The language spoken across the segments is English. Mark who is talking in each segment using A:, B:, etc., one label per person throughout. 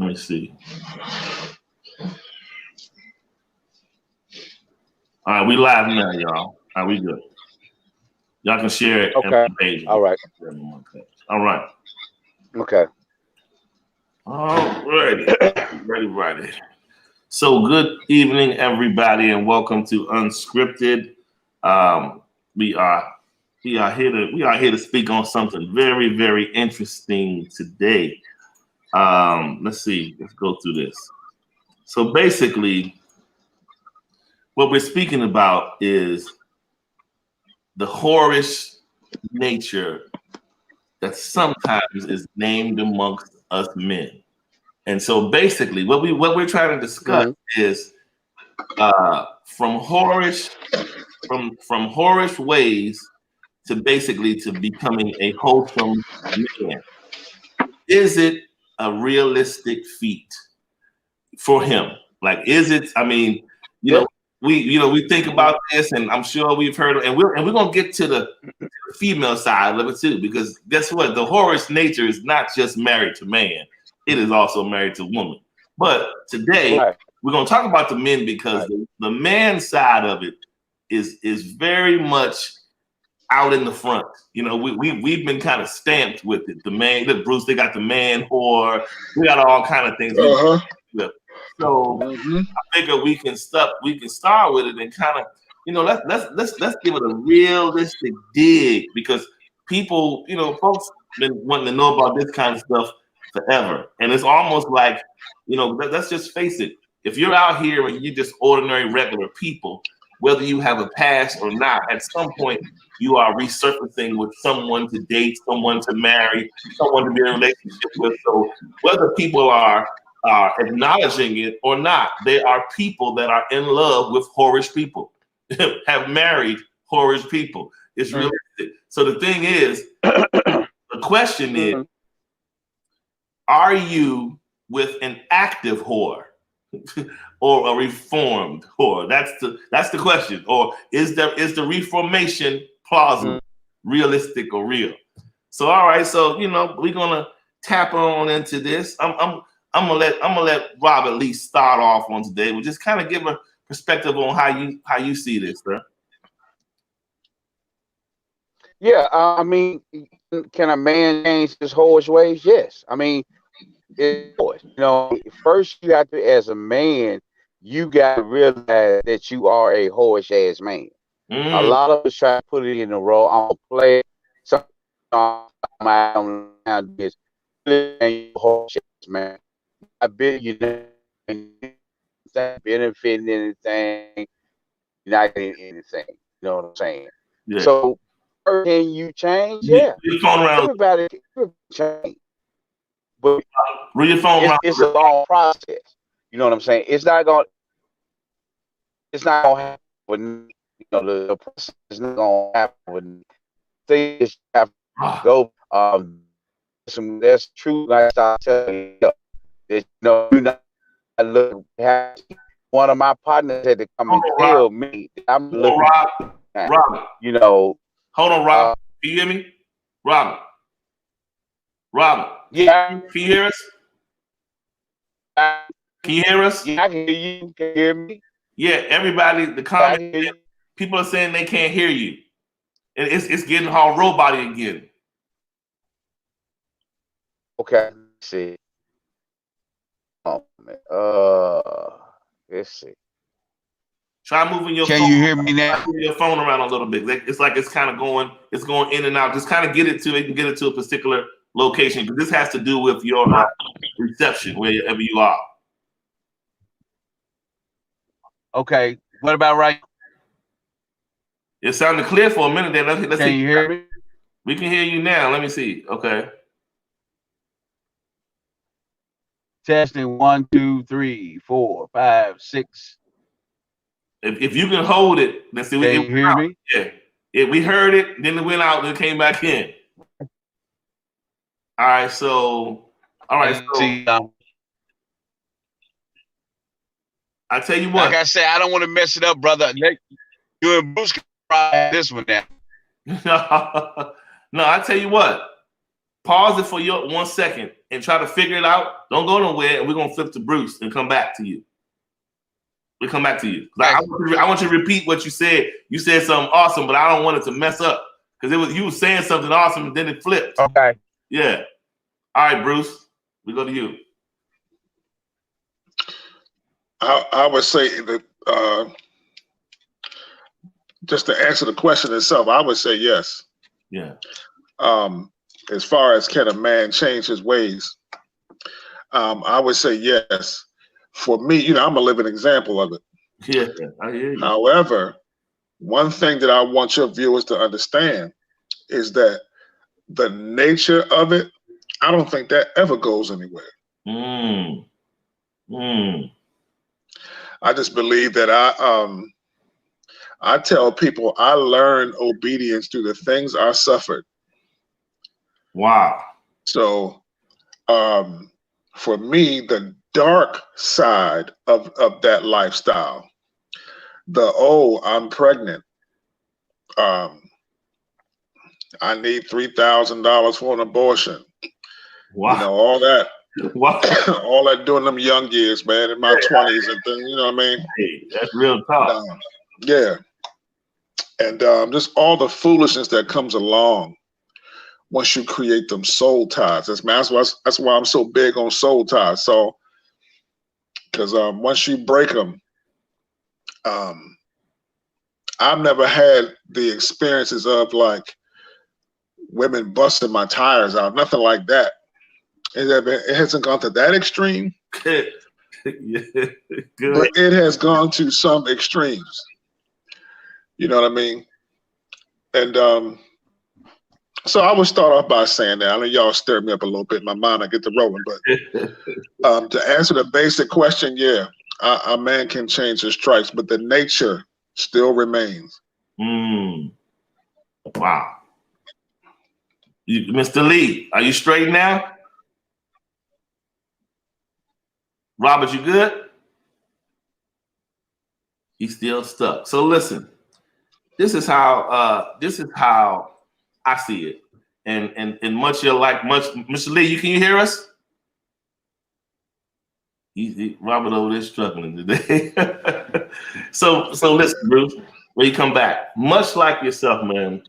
A: Let me see. All right, we live now, y'all. All right, we good. Y'all can share it.
B: Okay.
A: Page.
B: All right.
A: All right.
B: Okay.
A: All righty. Ready. So good evening, everybody, and welcome to Unscripted. We are here to speak on something very, very interesting today. Let's see. Let's go through this. So basically, what we're speaking about is the whorish nature that sometimes is named amongst us men. And so basically what we're trying to discuss is from whorish ways to basically to becoming a wholesome man. Is it a realistic feat for him? Like, is it? I mean, we think about this, and I'm sure we've heard, and we're gonna get to the female side of it too, because guess what? The whorish nature is not just married to man; it is also married to woman. But today we're gonna talk about the men because the man side of it is very much out in the front. You know, we've been kind of stamped with it. The man, look, Bruce, they got the man whore. We got all kind of things. So I figure we can start with it and kind of, let's give it a realistic dig, because people, folks been wanting to know about this kind of stuff forever. And it's almost like, let's just face it. If you're out here and you're just ordinary, regular people, whether you have a past or not, at some point you are resurfacing with someone to date, someone to marry, someone to be in a relationship with. So whether people are acknowledging it or not, there are people that are in love with whorish people, have married whorish people. It's realistic. So the thing is, the question is, are you with an active whore or a reformed whore? That's the question. Or is the reformation plausible, realistic, or real? So all right, so we're gonna tap on into this. I'm gonna let Rob at least start off on today. We'll just kind of give a perspective on how you see this, sir.
B: Yeah, I mean, can a man change his whorish ways? Yes. I mean, first you have to, as a man, you got to realize that you are a whorish ass man. A lot of us try to put it in a role. I'm gonna play some this whorish ass man. I bet you benefiting anything, not getting anything. You know what I'm saying? Yeah. So can you change? Yeah. Everybody can change. But it's a long process. You know what I'm saying? It's not gonna happen. The process is not gonna happen. Things have to go. That's true. Like I tell you, that you're not looking. One of my partners had to come and tell me I'm looking.
A: Robert. Hold on, Rob. Can you hear me? Robert.
B: Yeah.
A: Can you hear us? Can you hear us?
B: Yeah, I can hear you. Can you hear me?
A: Yeah, everybody, the comments, people are saying they can't hear you. And it's getting all roboty again.
B: Okay, let's see. Oh man. Let's see.
A: Try moving your phone.
B: Can you hear me now?
A: Move your phone around a little bit. It's like it's kind of going in and out. Just kind of get it to a particular location, because this has to do with your reception wherever you are.
B: Okay. What about right?
A: It sounded clear for a minute there. Let's
B: can
A: see.
B: You hear me?
A: We can hear you now. Let me see. Okay.
B: Testing 1, 2, 3, 4, 5, 6.
A: If you can hold it, let's see.
B: Can you hear me?
A: Yeah. We heard it, then it went out, and it came back in. All right. So I tell you what.
B: Like I said, I don't want to mess it up, brother. You and Bruce can try this one now.
A: No, I tell you what. Pause it for your 1 second and try to figure it out. Don't go nowhere, and we're gonna flip to Bruce and come back to you. We'll come back to you. I want you to repeat what you said. You said something awesome, but I don't want it to mess up because you were saying something awesome and then it flipped.
B: Okay.
A: Yeah. All right, Bruce. We go to you.
C: I would say that just to answer the question itself, I would say yes.
A: Yeah.
C: As far as can a man change his ways, I would say yes. For me, I'm a living example of it.
A: Yeah, I hear you.
C: However, one thing that I want your viewers to understand is that the nature of it, I don't think that ever goes anywhere. I just believe that I tell people I learned obedience through the things I suffered.
A: Wow.
C: So for me, the dark side of that lifestyle, I'm pregnant. I need $3,000 for an abortion.
A: Wow.
C: All that.
A: Wow.
C: All that during them young years, man, in my 20s and things, you know what I mean?
A: Hey, that's real talk.
C: Yeah. And just all the foolishness that comes along once you create them soul ties. That's why I'm so big on soul ties. So, because once you break them, I've never had the experiences of like women busting my tires out, nothing like that. It hasn't gone to that extreme.
A: Yeah. Good.
C: But it has gone to some extremes. You know what I mean? And so I would start off by saying that. I know y'all stirred me up a little bit in my mind. I get to rolling, but to answer the basic question, yeah, a man can change his stripes, but the nature still remains.
A: Wow. Mr. Lee, are you straight now? Robert, you good? He's still stuck. So listen, this is how I see it. And much Mr. Lee, can you hear us? Robert over there struggling today. So listen, Bruce, when you come back, much like yourself, man,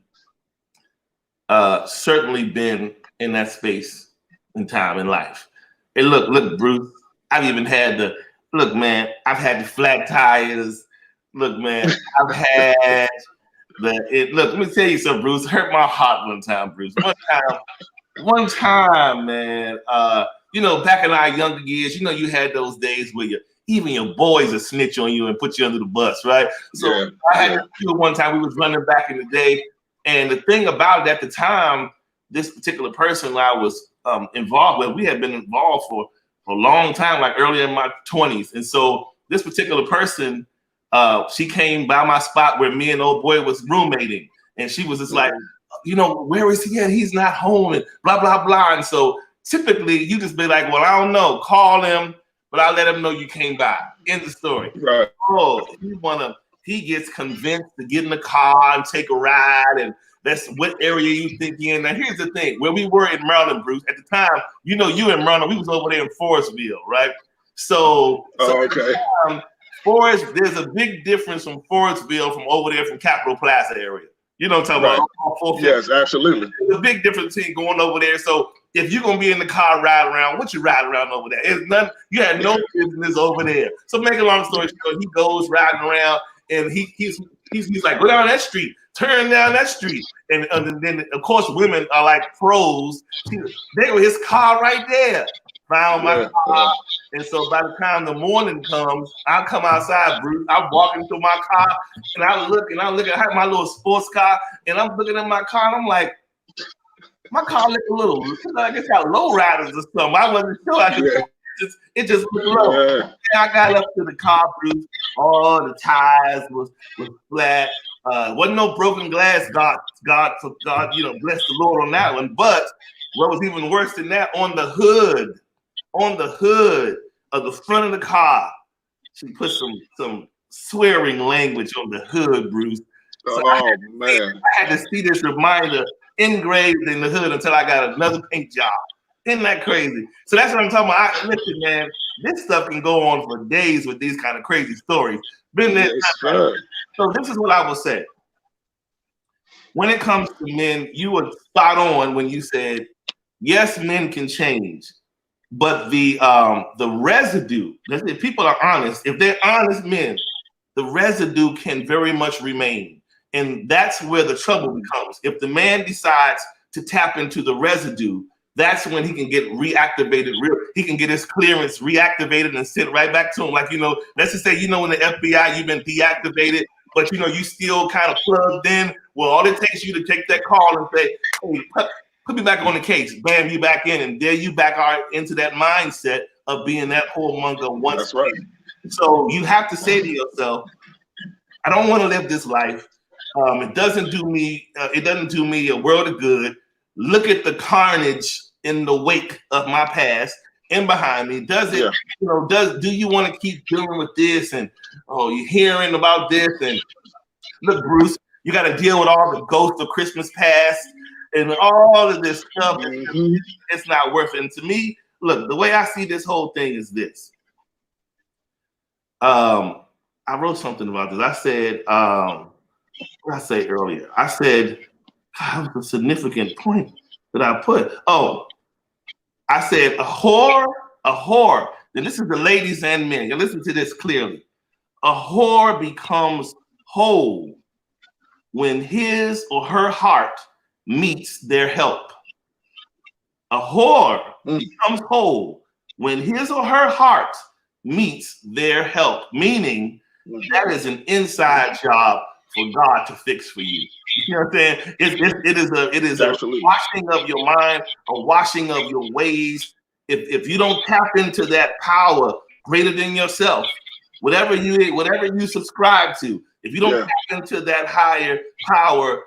A: certainly been in that space and time in life. And look, Bruce, I've even had I've had the flat tires. Look, man, I've had let me tell you something, Bruce. Hurt my heart one time, Bruce. One time, man. Back in our younger years, you had those days where even your boys will snitch on you and put you under the bus, right? So yeah. I had to do one time. We was running back in the day, and the thing about it at the time, this particular person I was involved with, we had been involved for a long time, like early in my 20s, and so this particular person, she came by my spot where me and old boy was roommating, and she was just like, where is he at? He's not home, and blah blah blah. And so typically you just be like, well, I don't know, call him, but I'll let him know you came by. End the story.
C: Right.
A: Oh, he gets convinced to get in the car and take a ride, and that's what area you think you're in. Now here's the thing, where we were in Maryland, Bruce, at the time, you in Maryland, we was over there in Forestville, right? So
C: okay.
A: Forest, there's a big difference from Forestville from over there from Capitol Plaza area. You know what I'm talking about?
C: Yes, absolutely.
A: There's a big difference between going over there. So if you're gonna be in the car riding around, what you riding around over there? It's nothing. You had no business over there. So make a long story short, he goes riding around, and he's like, go down that street, turn down that street, and then of course women are like pros. They were his car right there. Found my car. And so by the time the morning comes, I come outside, Bruce. I'm walking through my car, and I look, I have my little sports car, and I'm looking at my car, and I'm like, my car look a little, like it's got low riders or something. I wasn't sure I could. It just looked low. Yeah. I got up to the car, Bruce. All the tires was flat. Wasn't no broken glass. God, bless the Lord on that one. But what was even worse than that, on the hood of the front of the car, she put some swearing language on the hood, Bruce. So
C: man.
A: I had to see this reminder engraved in the hood until I got another paint job. Isn't that crazy? So that's what I'm talking about. Listen, man, this stuff can go on for days with these kind of crazy stories. Been there.
C: Yes, sir.
A: So this is what I will say. When it comes to men, you were spot on when you said, yes, men can change, but the residue, if people are honest, if they're honest men, the residue can very much remain. And that's where the trouble becomes. If the man decides to tap into the residue, that's when he can get reactivated. He can get his clearance reactivated and sent right back to him. Like, let's just say, in the FBI, you've been deactivated, but you still kind of plugged in. Well, all it takes you to take that call and say, hey, put me back on the case. Bam, you back in, and there you back are into that mindset of being that whoremonger once.
C: That's right.
A: So you have to say to yourself, I don't want to live this life. It doesn't do me. It doesn't do me a world of good. Look at the carnage in the wake of my past and behind me. Does it? Yeah. Do you want to keep dealing with this? And you're hearing about this. And look, Bruce, you got to deal with all the ghosts of Christmas past and all of this stuff.
C: Mm-hmm.
A: It's not worth it. And to me, look, the way I see this whole thing is this. I wrote something about this. I said, what did I say earlier? I said, God, that was a significant point that I put. I said a whore. And this is the ladies and men. You listen to this clearly. A whore becomes whole when his or her heart meets their help. A whore becomes whole when his or her heart meets their help, meaning that is an inside job for God to fix for you. You know what I'm saying? It is a washing of your mind, a washing of your ways. If you don't tap into that power greater than yourself, whatever you subscribe to, if you don't tap into that higher power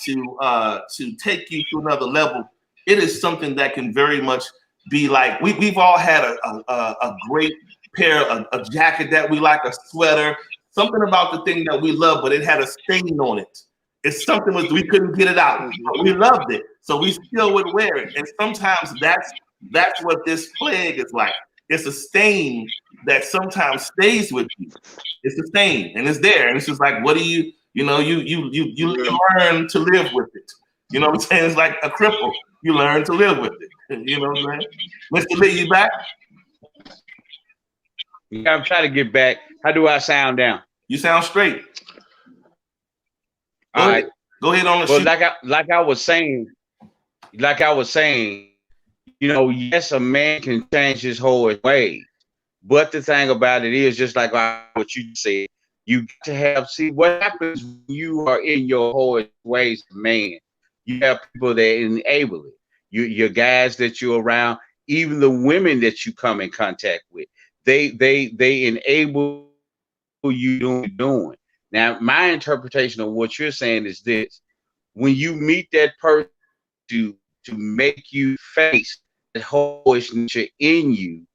A: to take you to another level, it is something that can very much be like we've all had a great pair of a jacket that we like, a sweater, something about the thing that we love, but it had a stain on it. It's something we couldn't get it out. But we loved it, so we still would wear it. And sometimes that's what this plague is like. It's a stain that sometimes stays with you. It's a stain, and it's there, and it's just like, what do you learn to live with it. You know what I'm saying? It's like a cripple. You learn to live with it. You know what I'm saying? Mr. Lee, you back?
B: Yeah, I'm trying to get back. How do I sound down?
A: You sound straight.
B: All right.
A: Go ahead on the
B: well,
A: shoot.
B: like I was saying, yes, a man can change his whole way. But the thing about it is, just like what you said, you got to see what happens when you are in your whole ways, man. You have people that enable it. Your guys that you're around, even the women that you come in contact with, they enable you doing. Now, my interpretation of what you're saying is this: when you meet that person to make you face the whorish nature in you,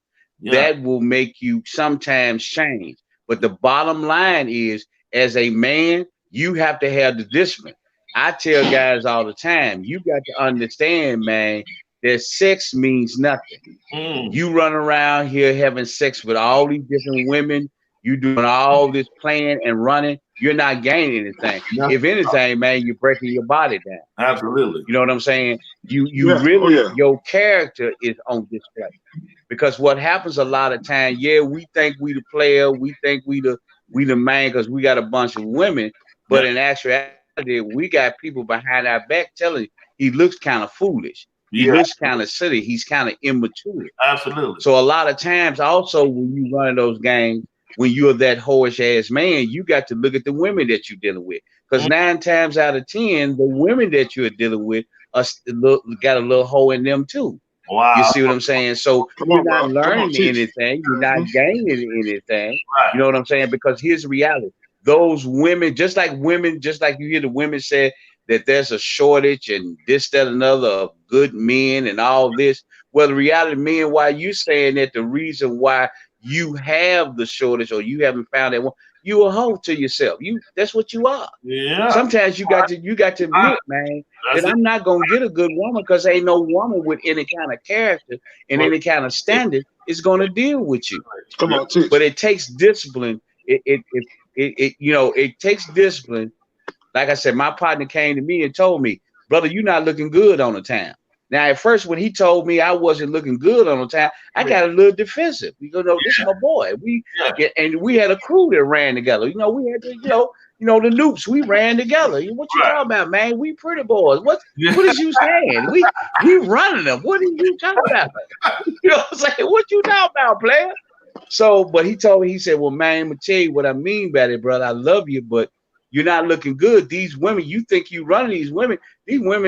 B: that will make you sometimes change. But the bottom line is, as a man, you have to have the discipline. I tell guys all the time, you got to understand, man, that sex means nothing. You run around here having sex with all these different women. You doing all this playing and running. You're not gaining anything. If anything, man, you're breaking your body down.
A: Absolutely.
B: You know what I'm saying? Your character is on display. Because what happens a lot of times, we think we the player, we think we the man because we got a bunch of women, but in actuality, we got people behind our back telling you he looks kind of foolish. He looks kind of silly. He's kind of immature.
A: Absolutely.
B: So a lot of times also when you run those games, when you're that whorish ass man, you got to look at the women that you're dealing with. Because 9 times out of 10, the women that you're dealing with got a little hole in them too.
A: Wow.
B: You see what I'm saying? So you're not learning anything. You're not gaining anything. Right. You know what I'm saying? Because here's the reality. Those women, just like you hear the women say that there's a shortage and this, that, another of good men and all this. Well, the reality, men, why you saying that the reason why you have the shortage or you haven't found that one, you a hoe to yourself. That's what you are.
A: Yeah.
B: Sometimes you got to admit, man,
D: that I'm not gonna get a good woman because ain't no woman with any kind of character and any kind of standard is gonna deal with you.
C: Come on, teach.
D: But it takes discipline. It takes discipline. Like I said, my partner came to me and told me, brother, you're not looking good on the town. Now, at first, when he told me I wasn't looking good on the town, I got a little defensive. This is my boy. And we had a crew that ran together. We had the Noops. We ran together. What you talking about, man? We pretty boys. What is you saying? We running them. What are you talking about? You know what I'm saying? What you talking about, player? So, but he told me, he said, well, man, I'm gonna tell you what I mean by it, brother. I love you, but you're not looking good. These women, you think you running these women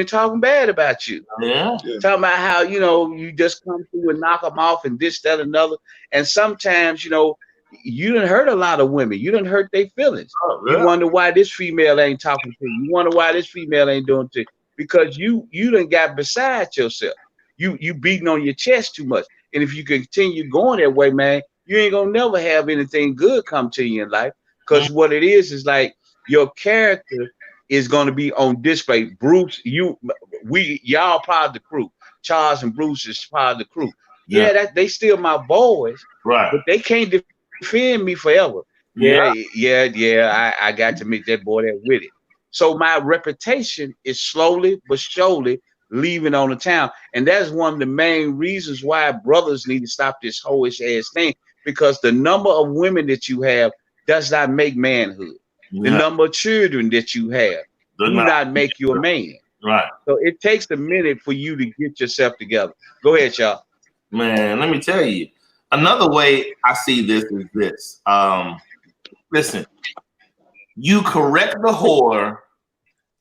D: talking bad about you.
A: Yeah.
D: Talking about how, you just come through and knock them off and this, that, another. And sometimes, you done hurt a lot of women. You done hurt their feelings. Oh, yeah. You wonder why this female ain't talking to you. You wonder why this female ain't doing to you. Because you done got beside yourself. You beating on your chest too much. And if you continue going that way, man, you ain't gonna never have anything good come to you in life. Because what it is like, your character is going to be on display. Bruce, y'all part of the crew. Charles and Bruce is part of the crew. Yeah, they still my boys, right? But they can't defend me forever. I got to make that boy that with it. So my reputation is slowly but surely leaving on the town, and that's one of the main reasons why brothers need to stop this hoish ass thing. Because the number of women that you have does not make manhood. The number of children that you have do not make you a man. Right. So it takes a minute for you to get yourself together. Go ahead, y'all.
A: Man, let me tell you. Another way I see this is this. Listen, you correct the whore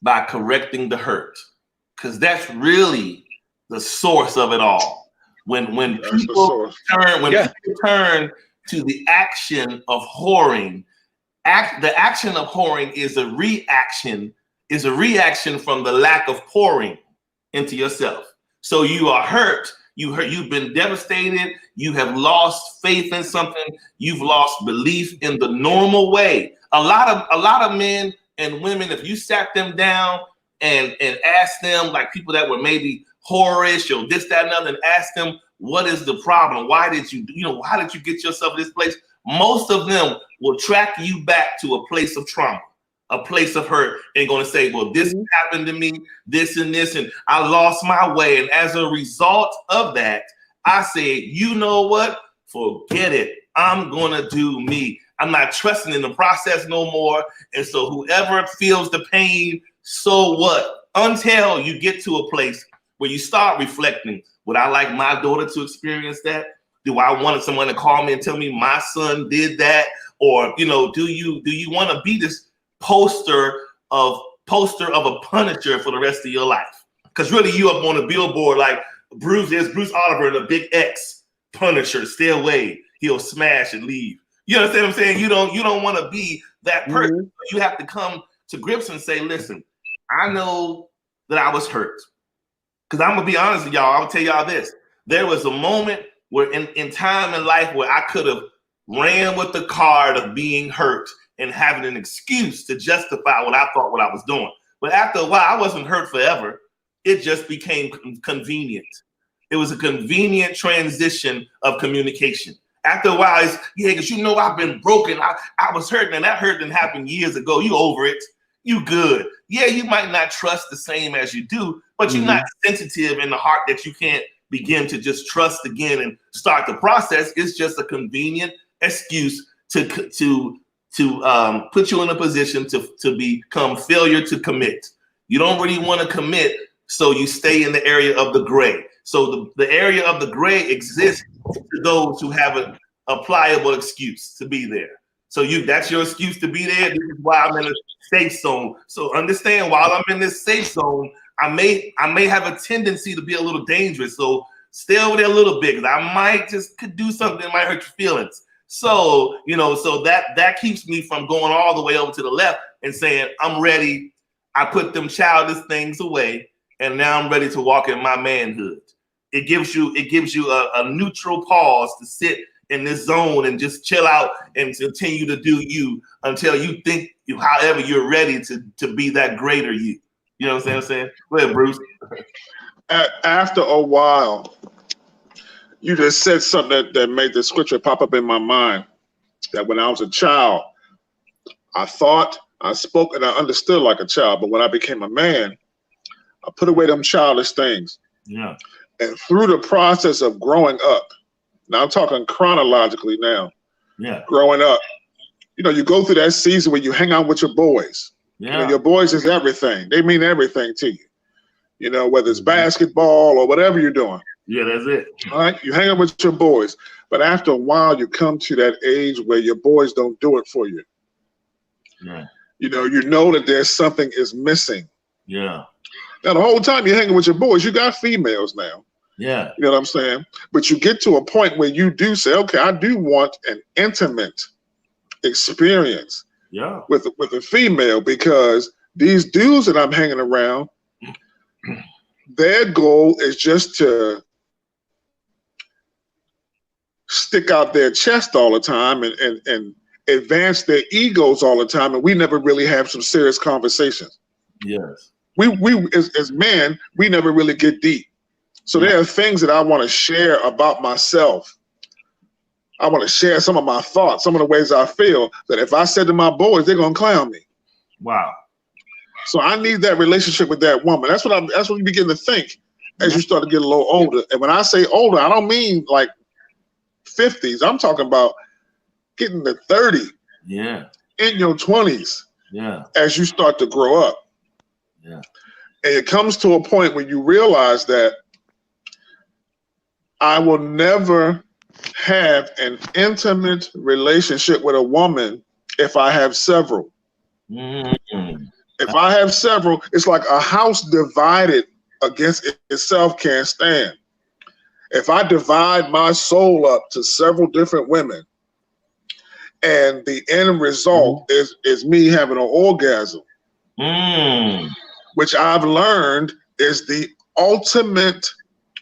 A: by correcting the hurt. Because that's really the source of it all. When people turn to the action of whoring, the action of whoring is a reaction from the lack of pouring into yourself. So you are hurt. You've been devastated. You have lost faith in something. You've lost belief in the normal way. A lot of men and women, if you sat them down and asked them, like people that were maybe whorish or this, that, and other, and asked them, what is the problem? Why did you get yourself in this place? Most of them will track you back to a place of trauma, a place of hurt, and going to say, well, this happened to me, this and this, and I lost my way. And as a result of that, I said, you know what? Forget it. I'm going to do me. I'm not trusting in the process no more. And so whoever feels the pain, so what? Until you get to a place where you start reflecting, would I like my daughter to experience that? Do I want someone to call me and tell me my son did that? Or, do you want to be this poster of a punisher for the rest of your life? Because really you up on a billboard like there's Bruce Oliver and a big X punisher, stay away, he'll smash and leave. You understand what I'm saying? You don't want to be that person. Mm-hmm. You have to come to grips and say, listen, I know that I was hurt. Because I'm going to be honest with y'all, I'll tell y'all this. There was a moment where in time in life where I could have ran with the card of being hurt and having an excuse to justify what I thought what I was doing. But after a while, I wasn't hurt forever. It just became convenient. It was a convenient transition of communication. After a while, because I've been broken. I was hurt, and that hurt didn't happen years ago. You over it. You good. Yeah, you might not trust the same as you do, but you're not sensitive in the heart that you can't begin to just trust again and start the process. It's just a convenient excuse to put you in a position to become failure to commit. You don't really want to commit, so you stay in the area of the gray. So the area of the gray exists to those who have a pliable excuse to be there. So that's your excuse to be there. This is why I'm in a safe zone. So understand, while I'm in this safe zone, I may have a tendency to be a little dangerous. So stay over there a little bit, because I could do something that might hurt your feelings. So, so that keeps me from going all the way over to the left and saying, I'm ready. I put them childish things away, and now I'm ready to walk in my manhood. It gives you a neutral pause to sit in this zone and just chill out and continue to do you until you think, however, you're ready to be that greater you. You know what I'm saying? Go ahead, Bruce.
C: After a while, you just said something that made the scripture pop up in my mind. That when I was a child, I thought, I spoke, and I understood like a child. But when I became a man, I put away them childish things.
A: Yeah.
C: And through the process of growing up, now I'm talking chronologically now.
A: Yeah.
C: Growing up, you know, you go through that season where you hang out with your boys.
A: Yeah.
C: You know, your boys is everything. They mean everything to you. You know, whether it's basketball or whatever you're doing.
A: Yeah, that's it.
C: All right, you hang out with your boys. But after a while, you come to that age where your boys don't do it for you.
A: Yeah.
C: You know that there's something is missing.
A: Yeah.
C: Now, the whole time you're hanging with your boys, you got females now.
A: Yeah.
C: You know what I'm saying? But you get to a point where you do say, okay, I do want an intimate experience with a female, because these dudes that I'm hanging around, their goal is just to stick out their chest all the time and advance their egos all the time, and we never really have some serious conversations.
A: Yes.
C: We as men, we never really get deep. So there are things that I want to share about myself. I want to share some of my thoughts, some of the ways I feel, that if I said to my boys, they're gonna clown me.
A: Wow.
C: So I need that relationship with that woman. That's what you begin to think as you start to get a little older. And when I say older, I don't mean like 50s. I'm talking about getting to 30.
A: Yeah.
C: In your 20s.
A: Yeah.
C: As you start to grow up.
A: Yeah.
C: And it comes to a point when you realize that I will never have an intimate relationship with a woman if I have several.
A: Mm-hmm.
C: If I have several, it's like a house divided against itself can't stand. If I divide my soul up to several different women, and the end result is me having an orgasm, which I've learned is the ultimate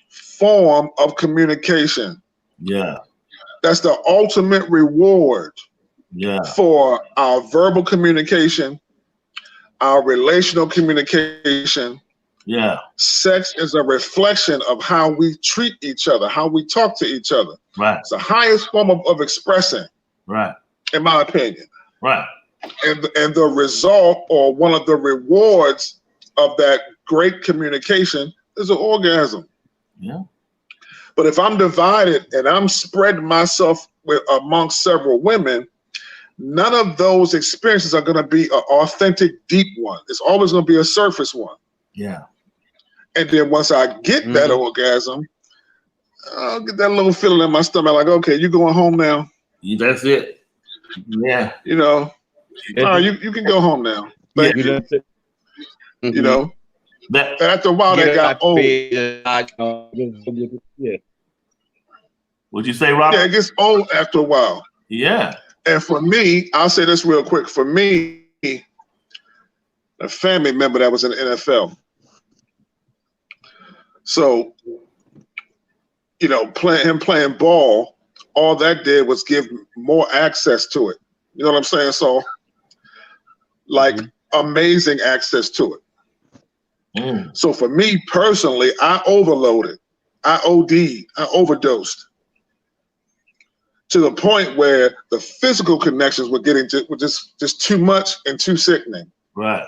C: form of communication.
A: Yeah.
C: That's the ultimate reward for our verbal communication, our relational communication.
A: Yeah.
C: Sex is a reflection of how we treat each other, how we talk to each other.
A: Right.
C: It's the highest form of expressing.
A: Right.
C: In my opinion.
A: Right.
C: And the result, or one of the rewards of that great communication, is an orgasm.
A: Yeah.
C: But if I'm divided and I'm spreading myself amongst several women, none of those experiences are going to be an authentic, deep one. It's always going to be a surface one.
A: Yeah.
C: And then once I get that orgasm, I'll get that little feeling in my stomach, like, okay, you going home now?
A: That's it. Yeah.
C: You know, all right, you can go home now. Thank you. You know, that after a while that got old.
A: Yeah. What'd you say, Robert?
C: Yeah, it gets old after a while.
A: Yeah.
C: And for me, I'll say this real quick. For me, a family member that was in the NFL. So, you know, playing ball, all that did was give more access to it. You know what I'm saying? So, like, amazing access to it. So for me personally, I overloaded, I OD'd, I overdosed to the point where the physical connections were just too much and too sickening.
A: Right.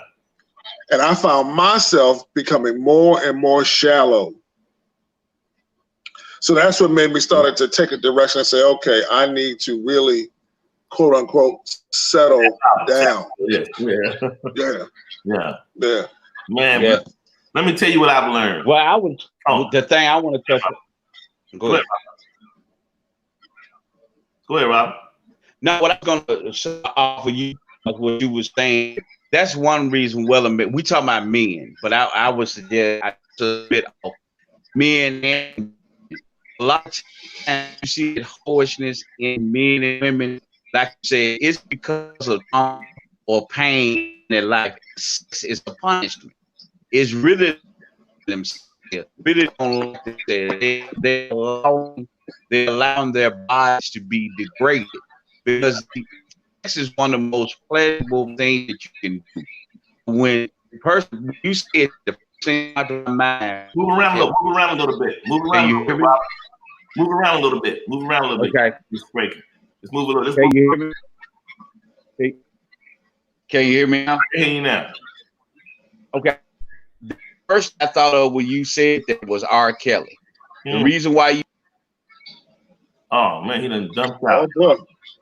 C: And I found myself becoming more and more shallow. So that's what made me start to take a direction and say, okay, I need to really, quote unquote, settle down.
A: Yeah. Man,
D: yeah.
A: Let me tell you what I've learned.
D: Well, the thing I want to touch on. Go ahead.
A: Go ahead, Rob.
D: Now, what I'm going to offer you, what you were saying, that's one reason. Well, we talking about men, but I would suggest a bit of men. And a lot of times you see harshness in men and women. Like you said, it's because of trauma or pain in their life. Sex is a punishment. It's really themselves. Really don't like to say they're allowing their bodies to be degraded, because this is one of the most pleasurable things that you can do. When person you said the first thing out of my mind.
A: Move around a little bit. Move around a little bit, Rob. Move around a little bit. Move around a little bit.
D: Okay.
A: It's breaking. Let's move a little.
D: Can you hear me? Can you hear me now?
A: I can hear you now.
D: Okay. The first I thought of when you said that was R. Kelly. The reason why you.
A: Oh man, he done dumped out.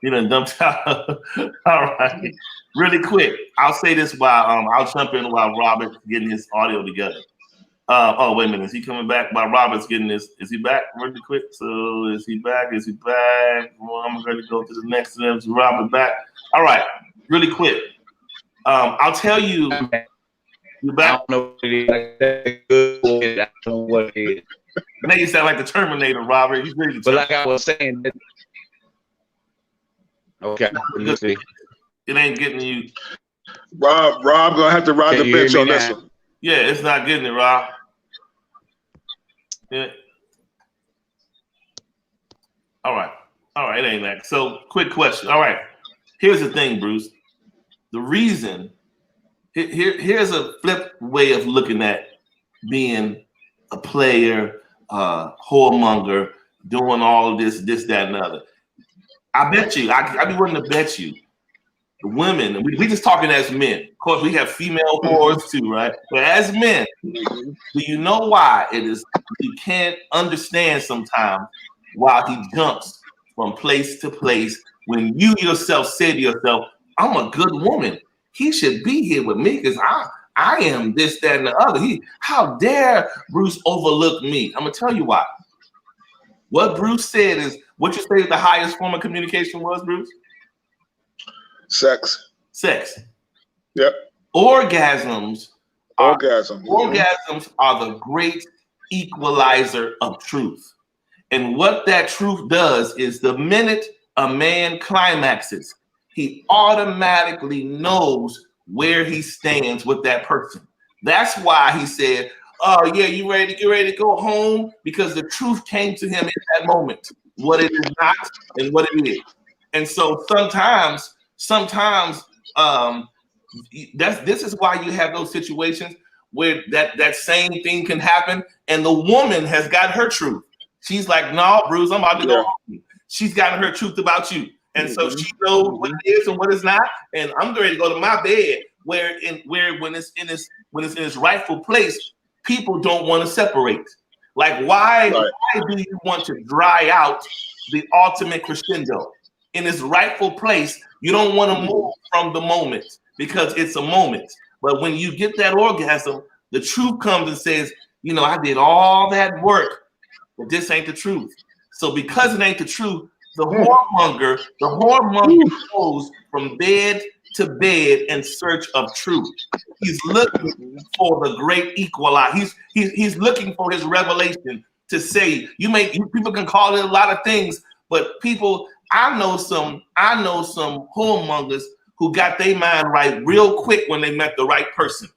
A: He done dumped out. All right. Really quick. I'll say this while I'll jump in while Robert's getting his audio together. Oh, wait a minute. Is he coming back while Robert's getting this? Is he back really quick? So is he back? Is he back? Well, I'm going to go to the next one. Is Robert back? All right. Really quick. I'll tell you. You back?
D: I don't know what it is. I don't know what it is.
A: Now you sound like the Terminator, Robert. He's ready to
D: but like I was saying. Okay. Let's see.
A: It ain't getting you.
C: Rob gonna have to ride the bench on this one.
A: Yeah, it's not getting it, Rob. Yeah. All right, it ain't that. So, quick question. All right, here's the thing, Bruce. The reason here's a flip way of looking at being a player, whoremonger, doing all of this, that, and the other. I bet you, I'd be willing to bet you, the women, we just talking as men. Of course, we have female whores too, right? But as men, do you know why it is you can't understand sometimes why he jumps from place to place when you yourself say to yourself, I'm a good woman. He should be here with me because I am this, that, and the other. How dare Bruce overlook me? I'm gonna tell you why. What Bruce said is, what you say the highest form of communication was, Bruce? Sex.
C: Yep.
A: Orgasms are the great equalizer of truth. And what that truth does is the minute a man climaxes, he automatically knows where he stands with that person. That's why he said, oh yeah, you ready to go home? Because the truth came to him in that moment, what it is not and what it is. And so sometimes this is why you have those situations where that same thing can happen, and the woman has got her truth. She's like, no, Bruce, I'm about to go home. She's got her truth about you. And so she knows what it is and what it's not. And I'm ready to go to my bed where when it's in its rightful place, people don't want to separate. Like, why do you want to dry out the ultimate crescendo? In its rightful place, you don't want to move from the moment because it's a moment. But when you get that orgasm, the truth comes and says, you know, I did all that work, but this ain't the truth. So because it ain't the truth, the whoremonger goes from bed to bed in search of truth. He's looking for the great equalizer. He's looking for his revelation to say, people can call it a lot of things, but people, I know some whoremongers who got their mind right real quick when they met the right person.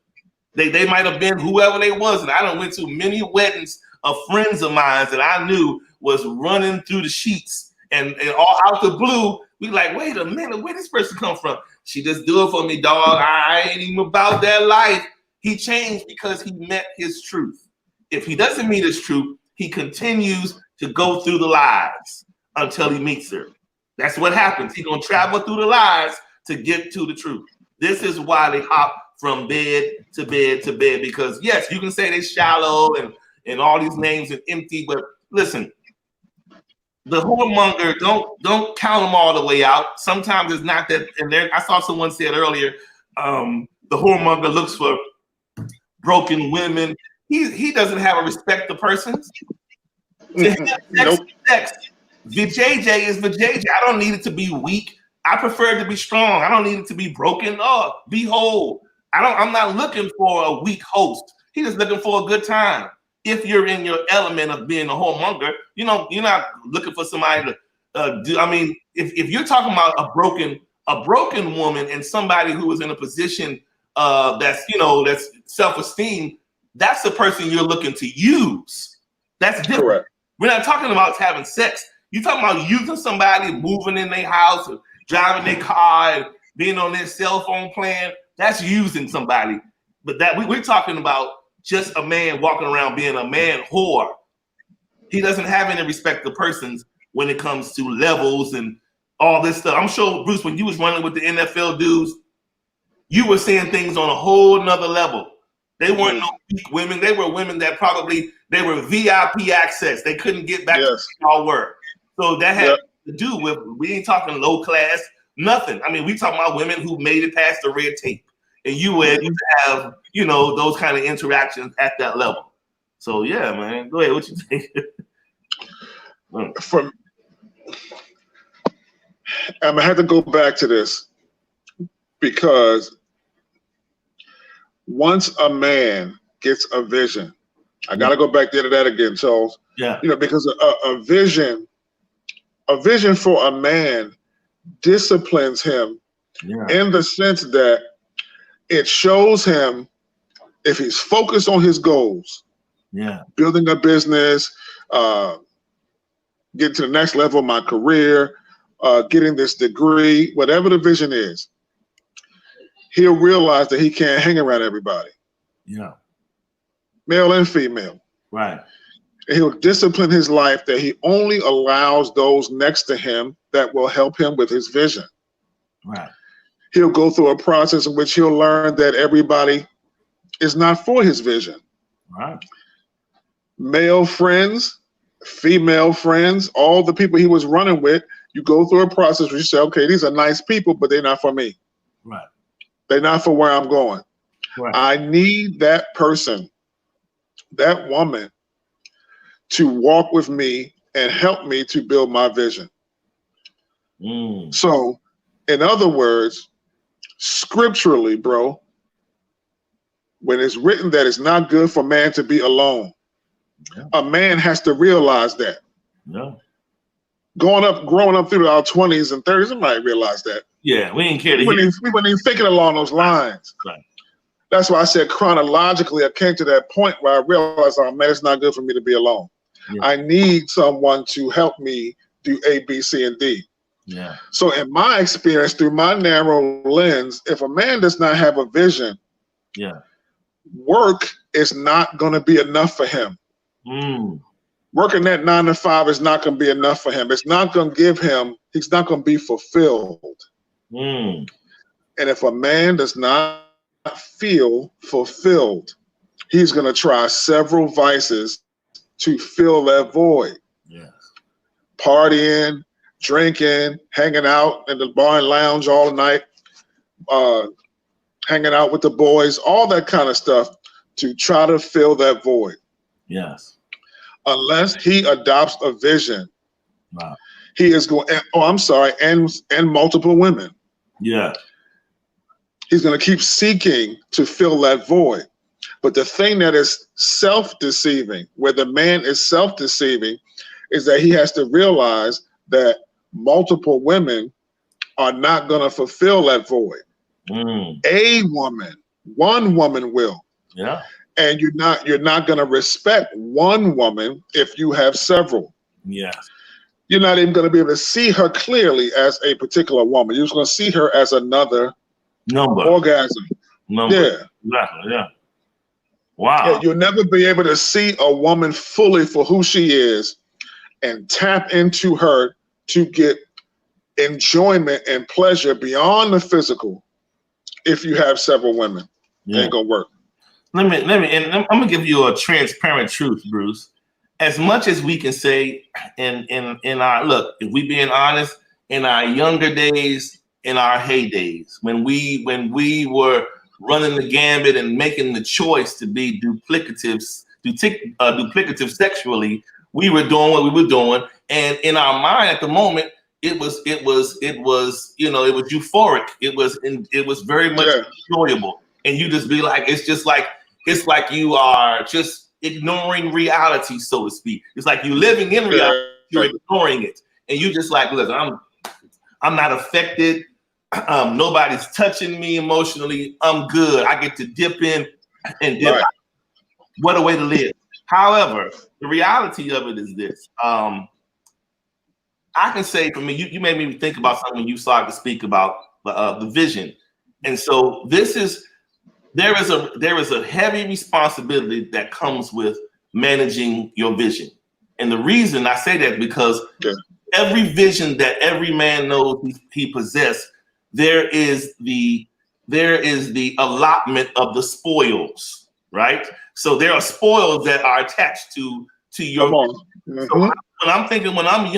A: They might have been whoever they was, and I done went to many weddings of friends of mine that I knew was running through the sheets, and all out the blue, we like, wait a minute, where this person come from? She just do it for me, dog. I ain't even about that life. He changed because he met his truth. If he doesn't meet his truth, he continues to go through the lies until he meets her. That's what happens. He's gonna travel through the lies to get to the truth. This is why they hop from bed to bed to bed, because yes, you can say they're shallow and all these names are empty, but listen, the whoremonger, don't count them all the way out. Sometimes it's not that. And there, I saw someone said earlier, the whoremonger looks for broken women. He doesn't have a respect to persons. To him, sex. VJJ is VJJ. I don't need it to be weak. I prefer it to be strong. I don't need it to be broken. Oh, be whole. I'm not looking for a weak host. He's just looking for a good time. If you're in your element of being a whoremonger, you know, you're not looking for somebody to do. I mean, if you're talking about a broken woman and somebody who is in a position that's self-esteem, that's the person you're looking to use. That's different. Correct. We're not talking about having sex. You're talking about using somebody, moving in their house, or driving their car, and being on their cell phone plan. That's using somebody. But that we're talking about just a man walking around being a man whore. He doesn't have any respect to persons when it comes to levels and all this stuff. I'm sure, Bruce, when you was running with the NFL dudes, you were seeing things on a whole nother level. They weren't no weak women. They were women that they were VIP access. They couldn't get back to where y'all were. So that had to do with, we ain't talking low class, nothing. I mean, we talking about women who made it past the red tape. And you would have, those kind of interactions at that level. So yeah, man. Go ahead. What you think?
C: I'm gonna have to go back to this because once a man gets a vision, I gotta go back there to that again, Charles.
A: Yeah.
C: Because a vision for a man disciplines him in the sense that it shows him if he's focused on his goals, building a business, getting to the next level of my career, getting this degree, whatever the vision is, he'll realize that he can't hang around everybody.
A: Yeah.
C: Male and female.
A: Right.
C: And he'll discipline his life that he only allows those next to him that will help him with his vision.
A: Right.
C: He'll go through a process in which he'll learn that everybody is not for his vision.
A: Right.
C: Male friends, female friends, all the people he was running with, you go through a process where you say, okay, these are nice people, but they're not for me.
A: Right.
C: They're not for where I'm going.
A: Right.
C: I need that person, that woman, to walk with me and help me to build my vision. So, in other words, scripturally, bro, when it's written that it's not good for man to be alone, a man has to realize that.
A: Yeah.
C: Growing up through our 20s and 30s, I might realize that.
A: Yeah, we didn't care to
C: we weren't even thinking along those lines.
A: Right.
C: That's why I said chronologically, I came to that point where I realized, oh man, it's not good for me to be alone. Yeah. I need someone to help me do A, B, C, and D.
A: Yeah.
C: So in my experience, through my narrow lens, if a man does not have a vision, work is not going to be enough for him. Working that 9 to 5 is not going to be enough for him. It's not going to give him, he's not going to be fulfilled. And if a man does not feel fulfilled, he's going to try several vices to fill that void. Yes. Partying, drinking, hanging out in the bar and lounge all night, hanging out with the boys, all that kind of stuff to try to fill that void.
A: Yes.
C: Unless he adopts a vision, he is going, and multiple women.
A: Yeah.
C: He's going to keep seeking to fill that void. But the thing that is self-deceiving, where the man is self-deceiving, is that he has to realize that multiple women are not going to fulfill that void. A woman, one woman will.
A: Yeah.
C: And you're not going to respect one woman if you have several.
A: Yeah.
C: You're not even going to be able to see her clearly as a particular woman. You're just going to see her as another orgasm. Yeah.
A: Exactly. Yeah. Wow.
C: Yeah, you'll never be able to see a woman fully for who she is and tap into her to get enjoyment and pleasure beyond the physical if you have several women. It ain't gonna work.
A: Let me, and I'm gonna give you a transparent truth, Bruce. As much as we can say in our look, if we being honest, in our younger days, in our heydays, when we were running the gambit and making the choice to be duplicative sexually, we were doing what we were doing, and in our mind at the moment, it was euphoric. It was very much enjoyable, and you just be like, it's like you are just ignoring reality, so to speak. It's like you living in reality, you're ignoring it, and you just like, look, I'm not affected. Nobody's touching me emotionally. I'm good. I get to dip in and dip out. What a way to live. However, the reality of it is this. I can say for me, you made me think about something when you started to speak about the vision. And so this is there is a heavy responsibility that comes with managing your vision. And the reason I say that because every vision that every man knows he possesses, there is the allotment of the spoils, right? So there are spoils that are attached to your. So when I'm thinking, when I was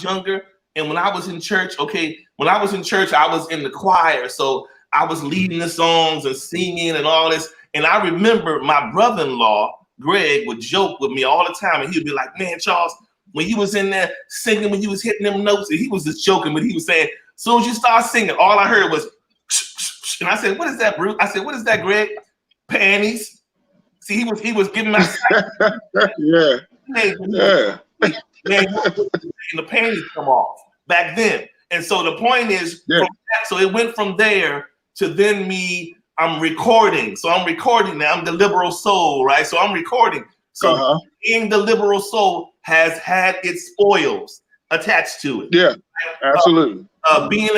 A: younger, and when I was in church, when I was in church, I was in the choir, so I was leading the songs and singing and all this. And I remember my brother-in-law, Greg, would joke with me all the time, and he'd be like, "Man, Charles, when you was in there singing, when you was hitting them notes," and he was just joking, but he was saying, "As soon as you start singing, all I heard was," and I said, "What is that, Bruce?" I said, "What is that, Greg?" "Panties." See, he was giving my man, the panties come off back then. And so the point is, so it went from there to then me. I'm recording. So I'm recording now. I'm the liberal soul, right? So I'm recording. So being the liberal soul has had its spoils attached to it.
C: Yeah, absolutely.
A: Being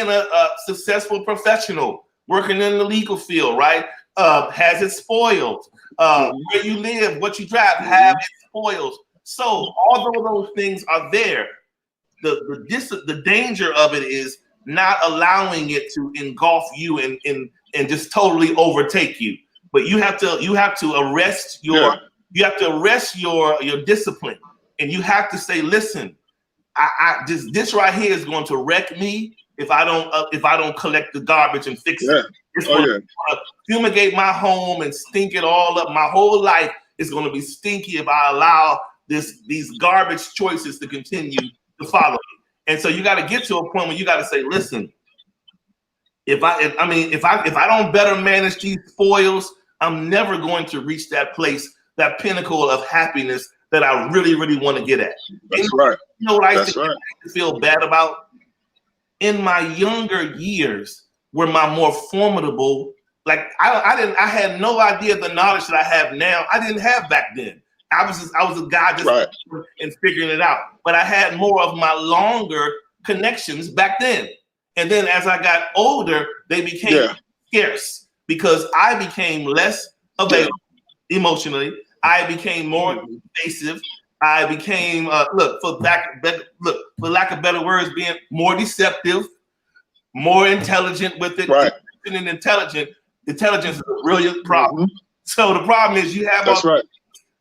A: a successful professional, working in the legal field, right? Has its spoils. Where you live, what you drive, have its spoils. So although those things are there, the danger of it is not allowing it to engulf you and just totally overtake you. But you have to arrest your discipline, and you have to say, listen, this right here is going to wreck me if I don't collect the garbage and fix it. It's going to fumigate my home and stink it all up. My whole life is going to be stinky if I allow these garbage choices to continue to follow me. And so you got to get to a point where you got to say, listen, if I don't better manage these spoils, I'm never going to reach that place, that pinnacle of happiness that I really, really want to get at.
C: That's right.
A: You know what I feel bad about? In my younger years were my more formidable. Like I had no idea the knowledge that I have now. I didn't have back then. I was a guy just and figuring it out. But I had more of my longer connections back then. And then as I got older, they became scarce because I became less available emotionally. I became more invasive. I became for lack of better words, being more deceptive, more intelligent with it.
C: Right.
A: And intelligence is a brilliant problem. So the problem is you have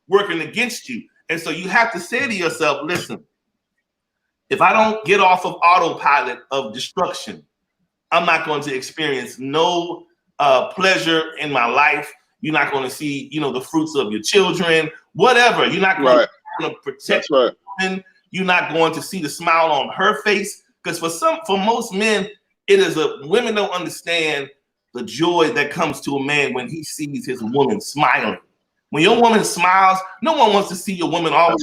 A: working against you. And so you have to say to yourself, listen, if I don't get off of autopilot of destruction, I'm not going to experience no pleasure in my life. You're not going to see, the fruits of your children, whatever. You're not going to protect women. You're not going to see the smile on her face. Because for most men, women don't understand the joy that comes to a man when he sees his woman smiling. When your woman smiles, no one wants to see your woman all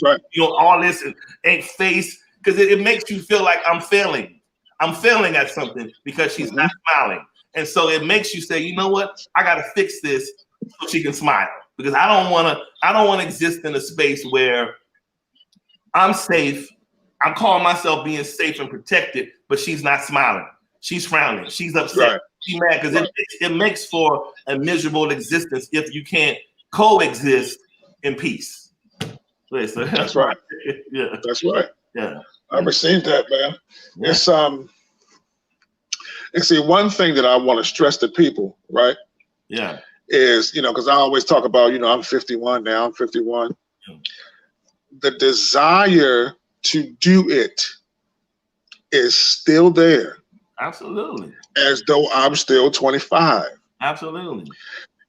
A: this and face, because it makes you feel like I'm failing. I'm failing at something because she's not smiling. And so it makes you say, you know what? I got to fix this so she can smile, because I don't want to exist in a space where I'm safe. I'm calling myself being safe and protected, but she's not smiling. She's frowning. She's upset. She's mad, because it makes for a miserable existence if you can't coexist in peace. That's
C: right.
A: Yeah.
C: That's right.
A: Yeah.
C: I received that, man. Yeah. It's and see, one thing that I want to stress to people, right?
A: Yeah.
C: Is, because I always talk about, I'm 51 now, I'm 51. Yeah. The desire to do it is still there.
A: Absolutely.
C: As though I'm still 25.
A: Absolutely.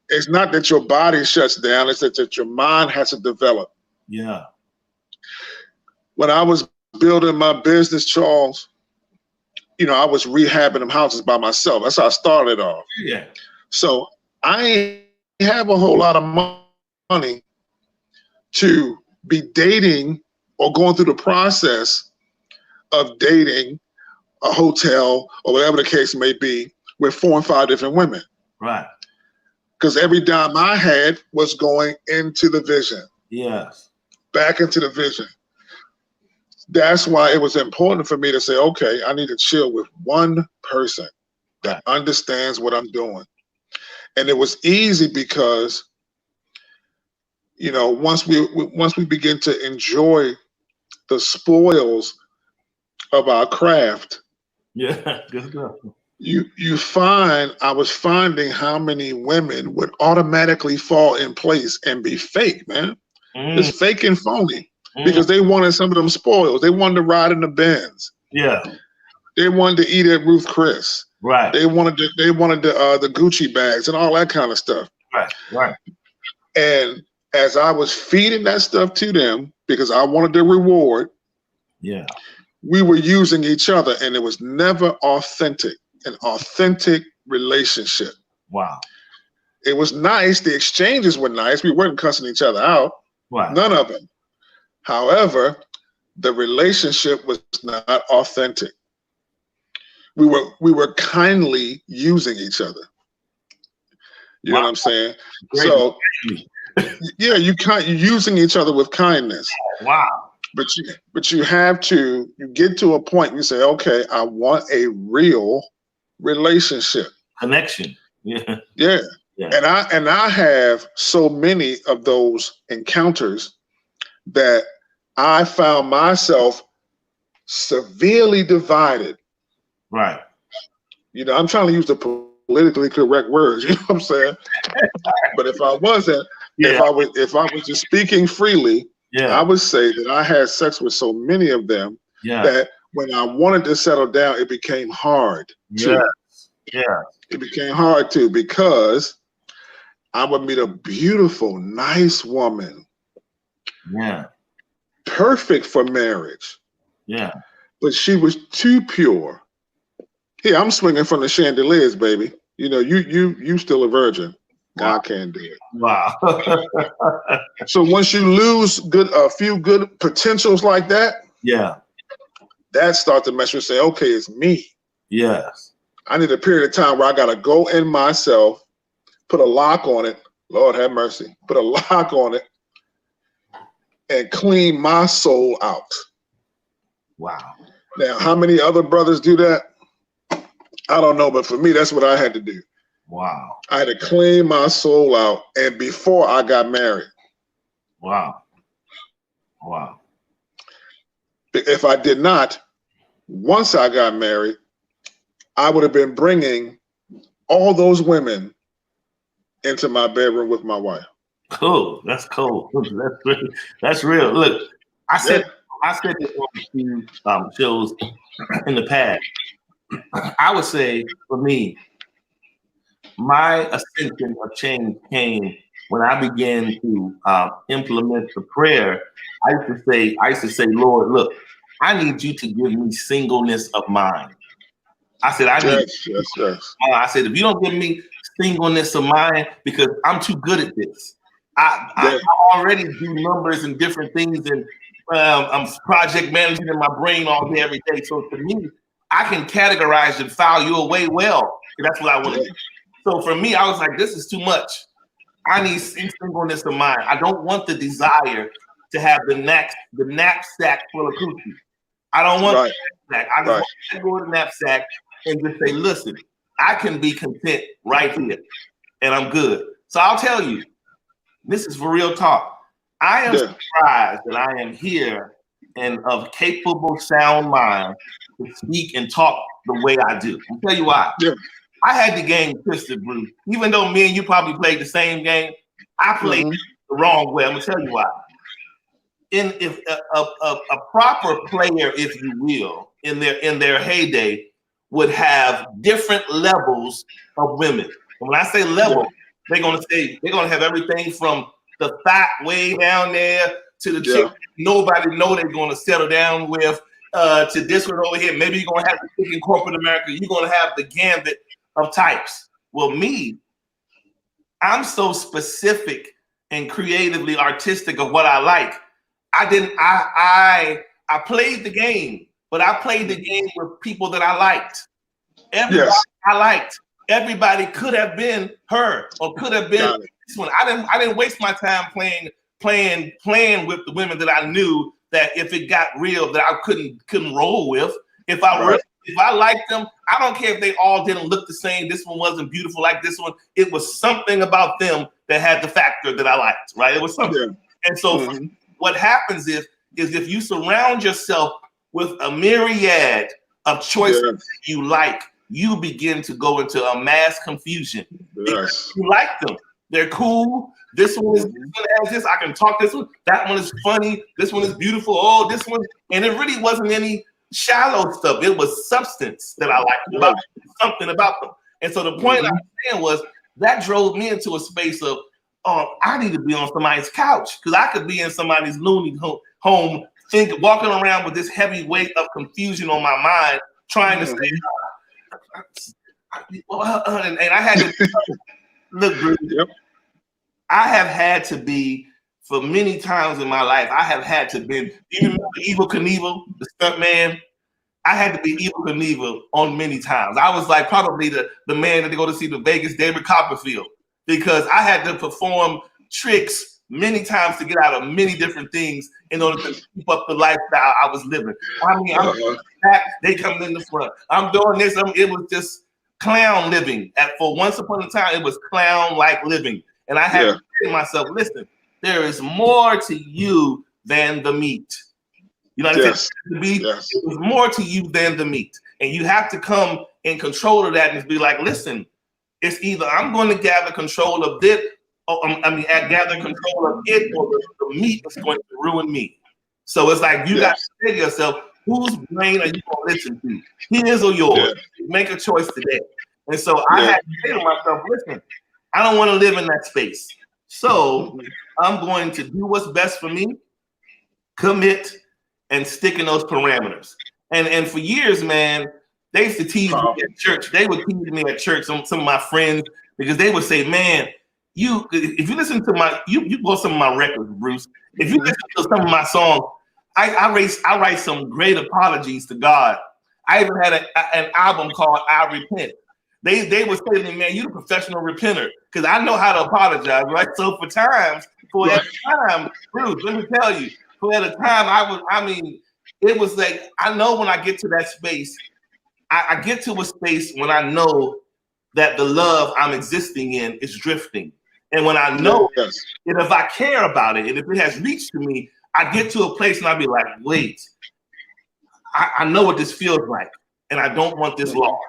C: It's not that your body shuts down, it's that your mind has to develop.
A: Yeah.
C: When I was building my business, Charles, I was rehabbing them houses by myself. That's how I started off.
A: Yeah.
C: So I ain't have a whole lot of money to be dating or going through the process of dating a hotel or whatever the case may be with 4 and 5 different women.
A: Right.
C: Because every dime I had was going into the vision.
A: Yes.
C: Back into the vision. That's why it was important for me to say, okay, I need to chill with one person. that understands what I'm doing. And it was easy because, you know, once we begin to enjoy the spoils of our craft,
A: yeah, good stuff.
C: You find I was finding how many women would automatically fall in place and be fake, man. It's fake and phony because they wanted some of them spoils. They wanted to ride in the Benz.
A: Yeah.
C: They wanted to eat at Ruth Chris.
A: Right.
C: They wanted the Gucci bags and all that kind of stuff.
A: Right. Right.
C: And as I was feeding that stuff to them because I wanted the reward,
A: yeah,
C: we were using each other, and it was never authentic. An authentic relationship.
A: Wow.
C: It was nice. The exchanges were nice. We weren't cussing each other out.
A: Wow.
C: None of them. However, the relationship was not authentic. We were kindly using each other. You know what I'm saying?
A: Great.
C: So yeah, you're using each other with kindness.
A: Wow.
C: But you have to, you get to a point and you say, okay, I want a real relationship.
A: Connection. Yeah.
C: Yeah. And I have so many of those encounters that I found myself severely divided.
A: Right.
C: You know, I'm trying to use the politically correct words, you know what I'm saying? But if I wasn't, if I was just speaking freely, I would say that I had sex with so many of them that when I wanted to settle down, it became hard.
A: Yeah.
C: It became hard too because I would meet a beautiful, nice woman.
A: Yeah.
C: Perfect for marriage.
A: Yeah.
C: But she was too pure. Here, I'm swinging from the chandeliers, baby. You know, you still a virgin. God can't do it.
A: Wow.
C: So once you lose a few good potentials like that, that starts to mess with say, okay, it's me.
A: Yes.
C: I need a period of time where I gotta go in myself, put a lock on it. Lord have mercy. Put a lock on it and clean my soul out.
A: Wow.
C: Now, how many other brothers do that? I don't know, but for me, that's what I had to do.
A: Wow.
C: I had to clean my soul out, and before I got married.
A: Wow. Wow.
C: If I did not, once I got married, I would have been bringing all those women into my bedroom with my wife.
A: Cool. That's cool. That's real. Look, I said this on a few shows in the past. I would say for me, my ascension of change came when I began to implement the prayer. I used to say, Lord, look, I need you to give me singleness of mind. I said, I said, if you don't give me singleness of mind, because I'm too good at this. I already do numbers and different things, and I'm project managing in my brain all day, every day. So to me, I can categorize and file you away well. That's what I want to do. So for me, I was like, this is too much. I need singleness of mind. I don't want the desire to have the knapsack full of cookies. I don't want the knapsack. I just want to go to the knapsack and just say, listen, I can be content right here, and I'm good. So I'll tell you, this is for real talk. I am surprised that I am here and of capable, sound mind to speak and talk the way I do. I'll tell you why. Yeah. I had the game twisted, Bruce. Even though me and you probably played the same game, I played the wrong way. I'm gonna tell you why. If a proper player, if you will, in their heyday, would have different levels of women. And when I say level, they're gonna have everything from the fat way down there to the chick nobody know they're gonna settle down with, to this one over here. Maybe you're gonna have the chick in corporate America. You're gonna have the gambit of types. Well, me, I'm so specific and creatively artistic of what I like. I played the game, but I played the game with people that I liked. Everybody I liked. Everybody could have been her or could have been this one. I didn't waste my time playing with the women that I knew that if it got real that I couldn't roll with. If I really if I liked them, I don't care if they all didn't look the same. This one wasn't beautiful like this one. It was something about them that had the factor that I liked, right? It was something. Yeah. And so what happens is if you surround yourself with a myriad of choices that you like, you begin to go into a mass confusion. Yes. You like them. They're cool. This one has this. I can talk this one. That one is funny. This one is beautiful. Oh, this one. And it really wasn't any shallow stuff. It was substance that I liked about them, something about them. And so the point I was saying was that drove me into a space of, oh, I need to be on somebody's couch because I could be in somebody's loony home, walking around with this heavy weight of confusion on my mind, trying to say, and I had to look, Bruce. Yep. I have had to be, for many times in my life, I have had to be, even Evel Knievel, the stunt man, I had to be Evel Knievel on many times. I was like probably the man that they go to see the Vegas David Copperfield, because I had to perform tricks many times to get out of many different things in order to keep up the lifestyle I was living. I mean, I'm back, they coming in the front. I'm doing this. It was just clown living. For once upon a time, it was clown-like living. And I had to say to myself, listen, there is more to you than the meat. You know what I'm saying? It was more to you than the meat. And you have to come in control of that and be like, listen, it's either I'm going to gather control of this, gather control of it, or the meat is going to ruin me. So it's like you got to say to yourself, whose brain are you going to listen to? His or yours? Make a choice today. And so I had to say to myself, listen, I don't want to live in that space. So I'm going to do what's best for me, commit, and stick in those parameters. And for years, man, they used to tease me at church. They would tease me at church, some of my friends, because they would say, man, if you listen to you go some of my records, Bruce. If you listen to some of my songs, I write some great apologies to God. I even had an album called I Repent. They would say to me, man, you're a professional repenter, because I know how to apologize, right? So at a time, Bruce, let me tell you, at a time, it was like, I know when I get to that space, I get to a space when I know that the love I'm existing in is drifting. And when I know that if I care about it, and if it has reached to me, I get to a place and I'll be like, wait, I know what this feels like, and I don't want this lost.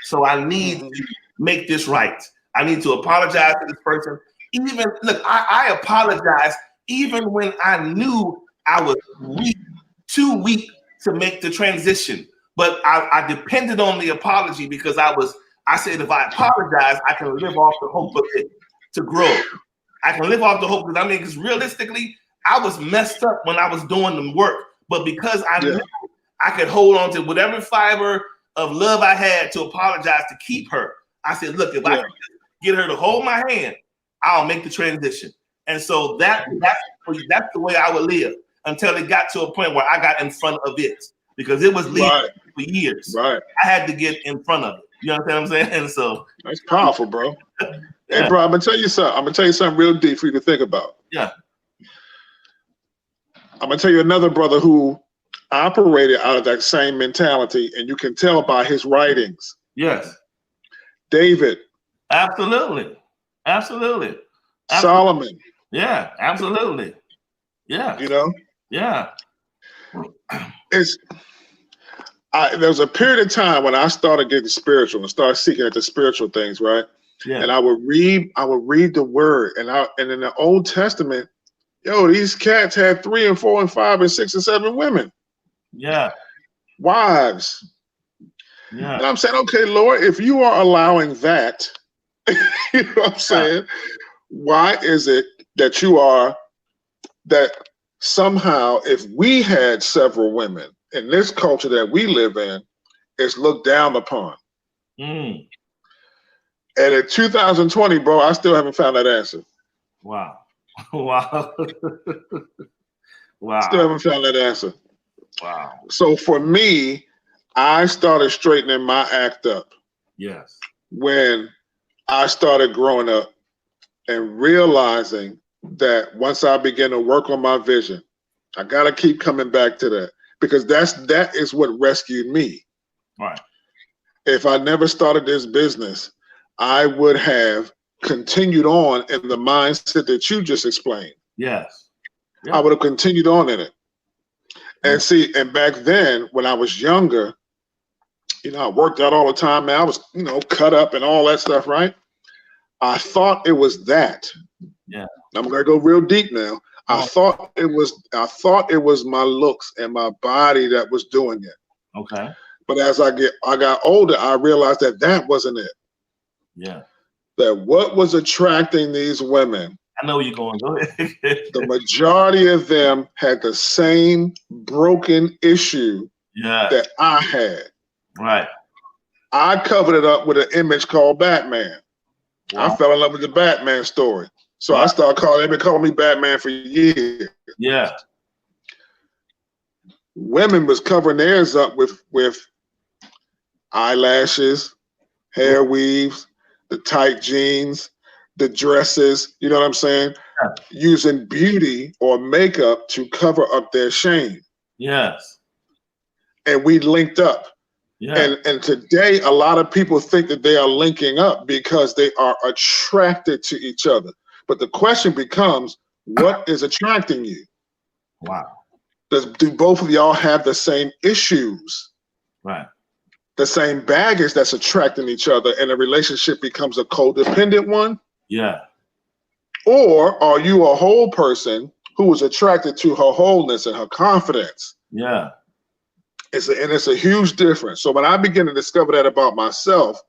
A: So I need to make this right. I need to apologize to this person. I apologize even when I knew I was too weak to make the transition. But I depended on the apology because I said, if I apologize, I can live off the hope of it to grow. I can live off the hope because realistically, I was messed up when I was doing the work. But because I knew I could hold on to whatever fiber of love I had to apologize to keep her, I said, look, if I can get her to hold my hand, I'll make the transition. And so that's the way I would live until it got to a point where I got in front of it, because it was leading for years. Right. I had to get in front of it. You understand what I'm saying? And so
C: that's powerful, bro. Hey, bro, I'm gonna tell you something real deep for you to think about.
A: Yeah.
C: I'm gonna tell you another brother who operated out of that same mentality, and you can tell by his writings.
A: Yes.
C: David.
A: Absolutely.
C: Solomon.
A: Yeah, absolutely. Yeah.
C: You know?
A: Yeah.
C: There's a period of time when I started getting spiritual and started seeking at the spiritual things, right? Yeah. And I would read the word, and in the Old Testament, these cats had 3 and 4 and 5 and 6 and 7 women.
A: Yeah.
C: Wives. Yeah. And I'm saying, okay, Lord, if you are allowing that, you know what I'm saying? Why is it that that somehow, if we had several women in this culture that we live in, it's looked down upon? And in 2020, bro, I still haven't found that answer.
A: Wow. Wow.
C: Still haven't found that answer.
A: Wow.
C: So for me, I started straightening my act up.
A: Yes.
C: When I started growing up and realizing that once I began to work on my vision, I got to keep coming back to that, because that is what rescued me.
A: Right.
C: If I never started this business, I would have continued on in the mindset that you just explained.
A: Yes.
C: I would have continued on in it. And see, and back then when I was younger, you know, I worked out all the time, man. I was, you know, cut up and all that stuff, right? I thought it was that.
A: Yeah.
C: I'm gonna go real deep now. I thought it was my looks and my body that was doing it.
A: Okay.
C: But as I got older, I realized that wasn't it.
A: Yeah.
C: That what was attracting these women,
A: I know where you're going. Go ahead.
C: the majority of them had the same broken issue that I had.
A: Right.
C: I covered it up with an image called Batman. Wow. I fell in love with the Batman story. So I started calling me Batman for years.
A: Yeah.
C: Women was covering theirs up with eyelashes, hair weaves, the tight jeans, the dresses, you know what I'm saying? Yeah. Using beauty or makeup to cover up their shame.
A: Yes.
C: And we linked up.
A: Yeah.
C: And today, a lot of people think that they are linking up because they are attracted to each other. But the question becomes, what is attracting you?
A: Wow.
C: Do both of y'all have the same issues?
A: Right.
C: The same baggage that's attracting each other, and a relationship becomes a codependent one?
A: Yeah.
C: Or are you a whole person who is attracted to her wholeness and her confidence?
A: Yeah.
C: It's a huge difference. So when I begin to discover that about myself,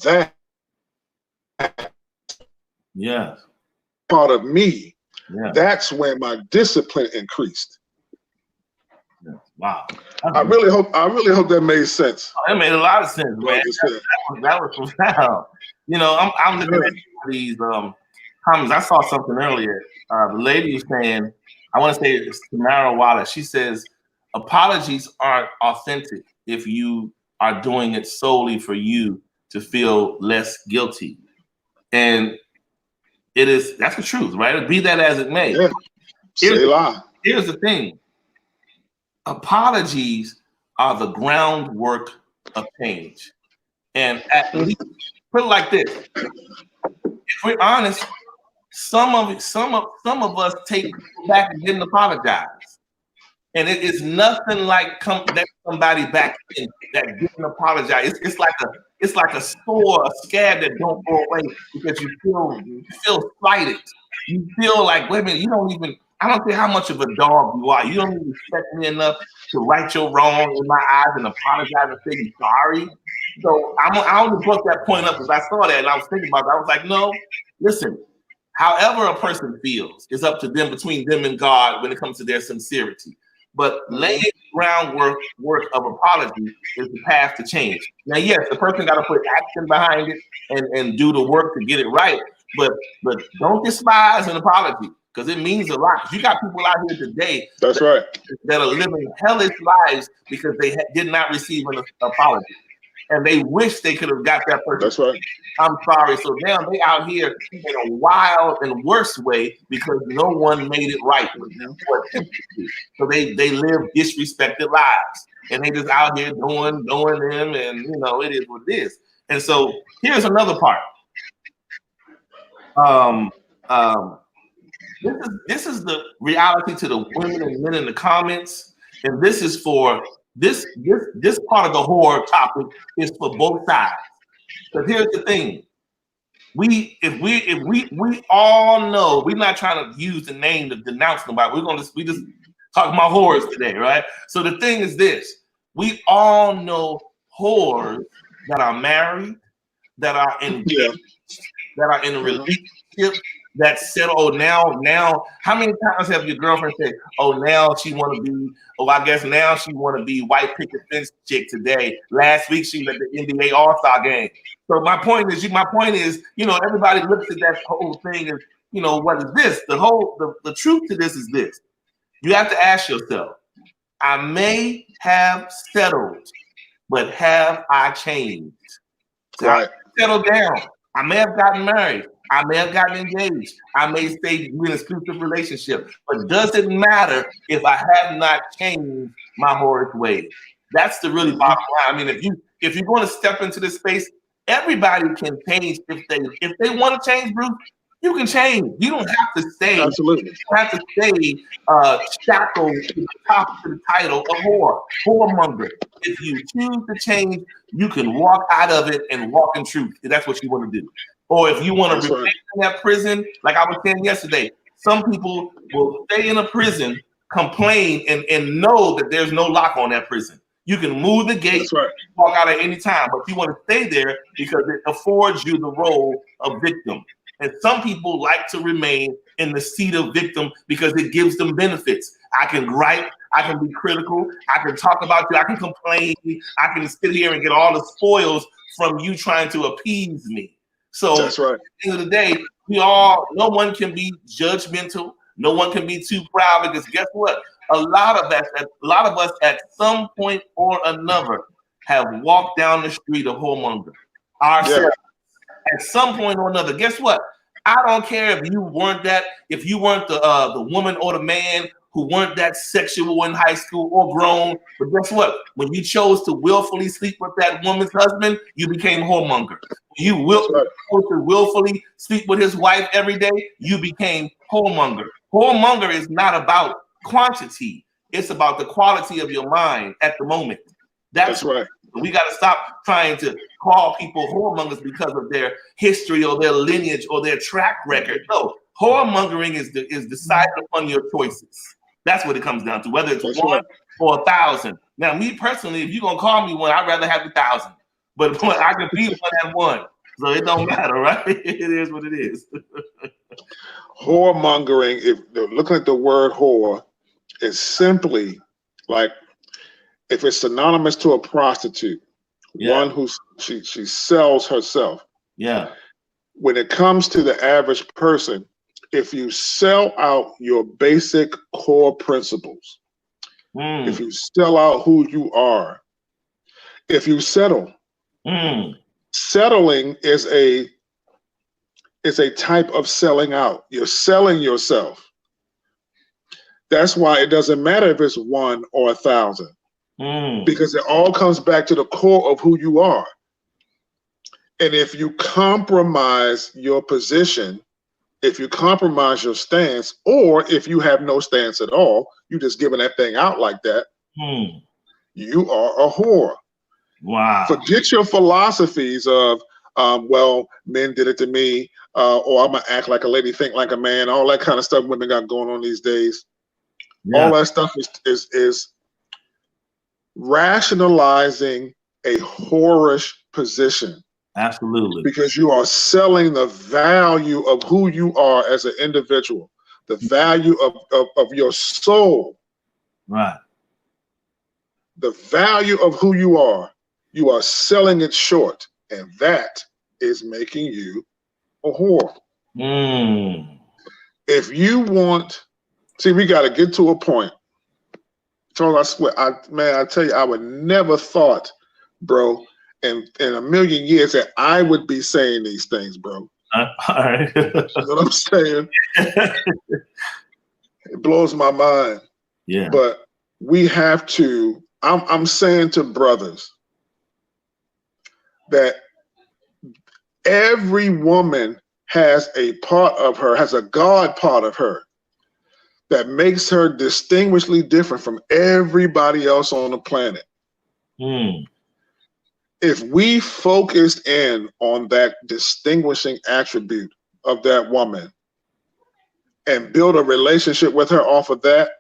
C: that part of me, that's when my discipline increased.
A: Yeah. Wow.
C: I really hope that made sense.
A: Oh, it made a lot of sense, man. That was profound. You know, I'm looking at these comments. I saw something earlier. The lady was saying, I want to say it's Tamara Wallace. She says, apologies aren't authentic if you are doing it solely for you to feel less guilty. And that's the truth, right? Be that as it may.
C: Yeah.
A: Here's the thing. Apologies are the groundwork of change. And at least, put it like this. If we're honest, some of us take people back and didn't apologize. And it is nothing like that somebody back in that didn't apologize. It's like a sore, a scab that don't go away because you feel slighted. You feel like, wait a minute, I don't care how much of a dog you are. You don't even respect me enough to right your wrong in my eyes and apologize and say you're sorry. So I only brought that point up because I saw that and I was thinking about it. I was like, no, listen, however a person feels, it's up to them, between them and God when it comes to their sincerity. But laying groundwork of apology is the path to change. Now, yes, the person got to put action behind it and do the work to get it right. But don't despise an apology because it means a lot. You got people out here today that are living hellish lives because they did not receive an apology. And they wish they could have got that person.
C: That's right.
A: I'm sorry. So now they out here in a wild and worse way because no one made it right with them. So they live disrespected lives. And they just out here doing them, and it is what it is. And so here's another part. This is the reality to the women and men in the comments, and this is for this part of the horror topic is for both sides. But here's the thing: we all know, we're not trying to use the name to denounce nobody. We just talking about whores today, right? So the thing is this: we all know whores that are married, that are engaged, that are in a relationship, that said, oh, now, how many times have your girlfriend said, oh, now she want to be, I guess now she want to be white picket fence chick today. Last week she was at the NBA All-Star game. So my point is, everybody looks at that whole thing as, what is this? The truth to this is this. You have to ask yourself, I may have settled, but have I changed? So I settled down. I may have gotten married. I may have gotten engaged. I may stay in an exclusive relationship. But does it matter if I have not changed my whorish ways? That's the really bottom line. I mean, if you're going to step into this space, everybody can change if they want to change, Bruce. You can change. You don't have to stay.
C: Absolutely.
A: You don't have to stay shackled to the top of the title of whoremonger. If you choose to change, you can walk out of it and walk in truth. If that's what you want to do. Or if you want to remain in that prison, like I was saying yesterday, some people will stay in a prison, complain, and know that there's no lock on that prison. You can move the gate, walk out at any time, but you want to stay there because it affords you the role of victim. And some people like to remain in the seat of victim because it gives them benefits. I can gripe, I can be critical, I can talk about you, I can complain, I can sit here and get all the spoils from you trying to appease me. So
C: that's right.
A: At the end of the day, no one can be judgmental, no one can be too proud, because guess what? A lot of us at some point or another have walked down the street of whoremonger ourselves. Yeah. At some point or another, guess what? I don't care if you weren't the woman or the man who weren't that sexual in high school or grown, but guess what? When you chose to willfully sleep with that woman's husband, you became whoremonger. You willfully sleep with his wife every day, you became whoremonger. Whoremonger is not about quantity; it's about the quality of your mind at the moment. That's right. We got to stop trying to call people whoremongers because of their history or their lineage or their track record. No, whoremongering is decided upon your choices. That's what it comes down to, whether it's one or 1,000. Now, me personally, if you're going to call me one, I'd rather have 1,000. But I can be one at one. So it don't matter, right? It is what it is.
C: Whoremongering, if looking at the word whore, is simply like, if it's synonymous to a prostitute, one who she sells herself. Yeah. When it comes to the average person, if you sell out your basic core principles, if you sell out who you are, if you settle, settling is a type of selling out. You're selling yourself. That's why it doesn't matter if it's 1 or 1,000. Because it all comes back to the core of who you are. And if you compromise your position, if you compromise your stance, or if you have no stance at all, you just giving that thing out like that, you are a whore. Wow. Forget your philosophies of, well, men did it to me, or I'm going to act like a lady, think like a man, all that kind of stuff women got going on these days. Yeah. All that stuff is rationalizing a whorish position. Absolutely. Because you are selling the value of who you are as an individual, the value of your soul. Right. The value of who you are selling it short. And that is making you a whore. If you want, see, we got to get to a point. I swear, I tell you, I would never thought, bro, in a million years that I would be saying these things, bro. All right. You know what I'm saying? It blows my mind. Yeah. But we have to, I'm saying to brothers that every woman has a part of her, has a God part of her, that makes her distinguishedly different from everybody else on the planet. If we focused in on that distinguishing attribute of that woman and build a relationship with her off of that,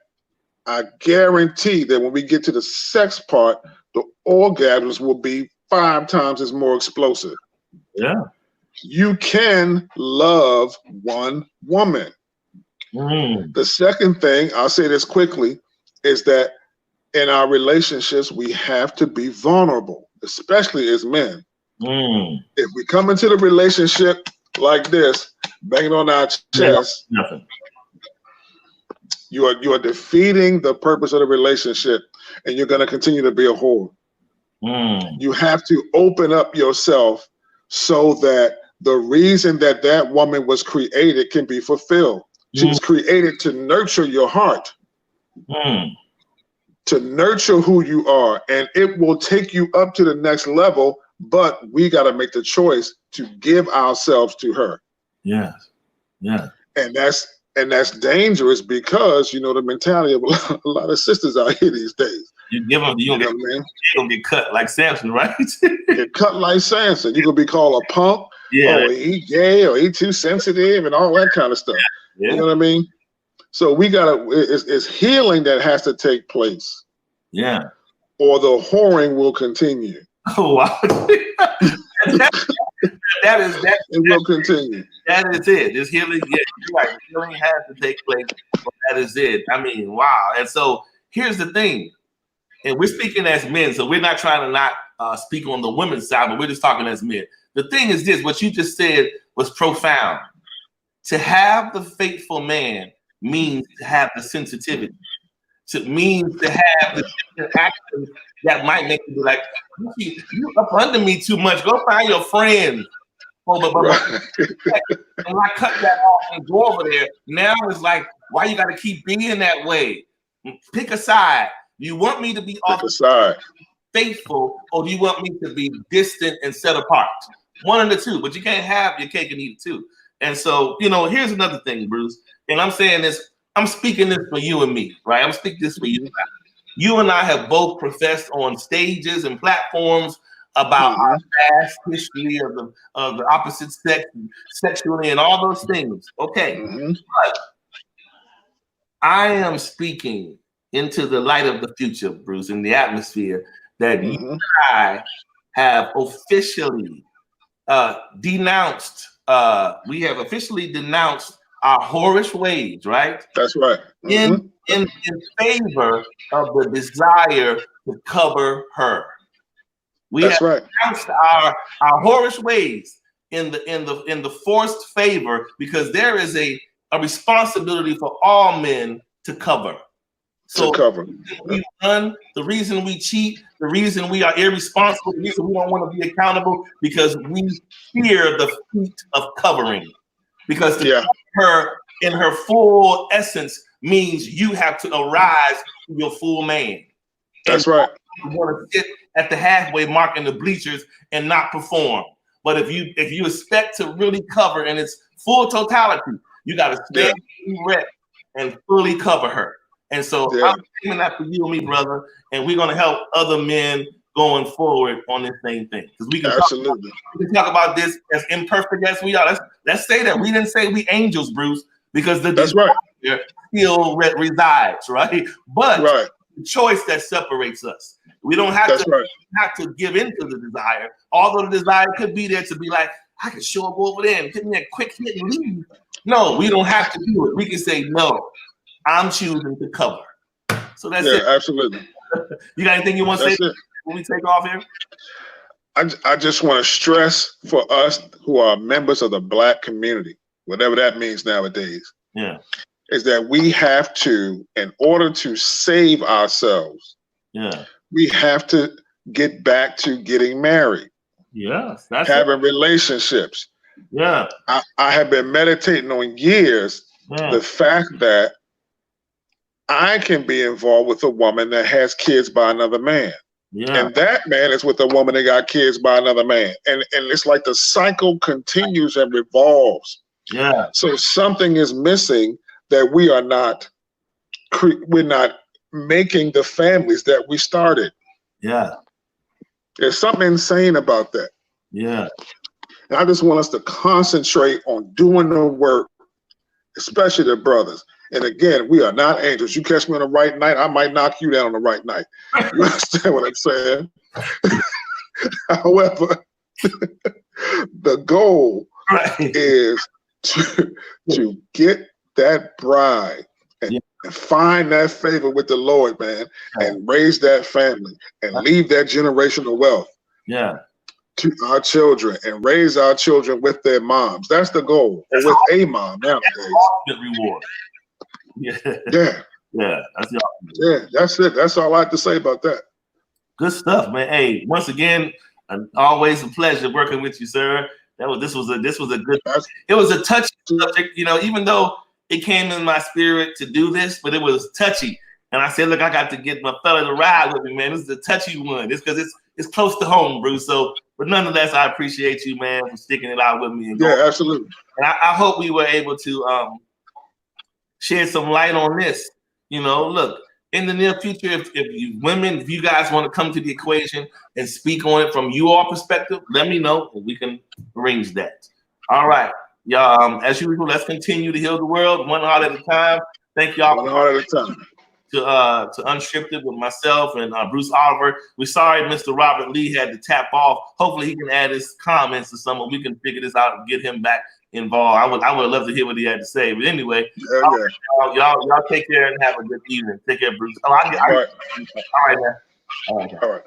C: I guarantee that when we get to the sex part, the orgasms will be 5 times as more explosive. Yeah. You can love one woman. The second thing, I'll say this quickly, is that in our relationships, we have to be vulnerable, especially as men. If we come into the relationship like this, banging on our chest, you are defeating the purpose of the relationship, and you're going to continue to be a whore. You have to open up yourself so that the reason that that woman was created can be fulfilled. She was created to nurture your heart, to nurture who you are, and it will take you up to the next level. But we got to make the choice to give ourselves to her.
A: Yeah, yeah.
C: And that's dangerous because you know the mentality of a lot of sisters out here these days.
A: You give them, you're gonna get cut like Samson, right?
C: Get cut like Samson. You're gonna be called a punk.
A: Yeah.
C: Or he gay, or he too sensitive, and all that kind of stuff.
A: Yeah.
C: You know what I mean? So we gotta. It's healing that has to take place.
A: Yeah.
C: Or the whoring will continue.
A: Oh wow. that is that.
C: It will continue.
A: That is it. This healing, yeah, you're right. Healing has to take place. But that is it. I mean, wow. And so here's the thing. And we're speaking as men, so we're not trying to not speak on the women's side, but we're just talking as men. The thing is this, what you just said was profound. To have the faithful man means to have the sensitivity. It means to have the actions that might make you be like, you up under me too much. Go find your friends. Oh, but when I cut that off and go over there, now it's like, why you got to keep being that way? Pick a side. You want me to be faithful, or do you want me to be distant and set apart? One of the two, but you can't have your cake and eat it too. And so, you know, here's another thing, Bruce. And I'm saying this, I'm speaking this for you and me, right? I'm speaking this for you. You and I have both professed on stages and platforms about our past history of the opposite sex, sexually, and all those things. Okay, but I am speaking into the light of the future, Bruce, in the atmosphere that you and I have officially denounced. We have officially denounced our whorish ways, right?
C: That's right.
A: In favor of the desire to cover her. We have denounced our whorish ways in the forced favor, because there is a responsibility for all men to cover. So we run, the reason we cheat, the reason we are irresponsible, the reason we don't want to be accountable, because we fear the feat of covering. Because to cover her in her full essence means you have to arise to your full man.
C: That's right.
A: You want to sit at the halfway mark in the bleachers and not perform. But if you expect to really cover in its full totality, you got to stand erect and fully cover her. And so I'm saying that for you and me, brother, and we're going to help other men going forward on this same thing. Because we can talk about this as imperfect as we are. Let's say that we didn't say we angels, Bruce, because the desire still resides, right? But the choice that separates us. We don't have to give into the desire, although the desire could be there to be like, I can show up over there and give me a quick hit and leave. No, we don't have to do it. We can say, no, I'm choosing to cover. So that's it.
C: Absolutely.
A: You got anything you want to say when we take off here?
C: I just want to stress for us who are members of the Black community, whatever that means nowadays, is that we have to, in order to save ourselves, we have to get back to getting married.
A: Yes,
C: having relationships.
A: Yeah.
C: I have been meditating on years the fact that I can be involved with a woman that has kids by another man. And that man is with a woman that got kids by another man. And it's like the cycle continues and revolves. So something is missing, that we are not making the families that we started. There's something insane about that. And I just want us to concentrate on doing the work, especially the brothers. And again, we are not angels. You catch me on the right night, I might knock you down on the right night. You understand what I'm saying? However, the goal is to get that bride and find that favor with the Lord, man, and raise that family and leave that generational wealth to our children and raise our children with their moms. That's the goal, or with a mom nowadays.
A: That's reward.
C: That's it. That's all I have to say about that.
A: Good stuff, man. Hey, once again, always a pleasure working with you, sir. This was a good. It was a touchy subject, you know. Even though it came in my spirit to do this, but it was touchy. And I said, look, I got to get my fella to ride with me, man. This is a touchy one. It's because it's close to home, Bruce. So, but nonetheless, I appreciate you, man, for sticking it out with me. And
C: yeah, absolutely.
A: And I hope we were able to shed some light on this. You know, look, in the near future, if you guys want to come to the equation and speak on it from your perspective, let me know and we can arrange that. All right, y'all. As usual, let's continue to heal the world one heart at a time. Thank y'all.
C: One heart at a time.
A: To Unscripted with myself and Bruce Oliver. We're sorry Mr. Robert Lee had to tap off. Hopefully he can add his comments to someone. We can figure this out and get him back involved. I would love to hear what he had to say. But anyway, y'all take care and have a good evening. Take care, Bruce. All right, man. All right.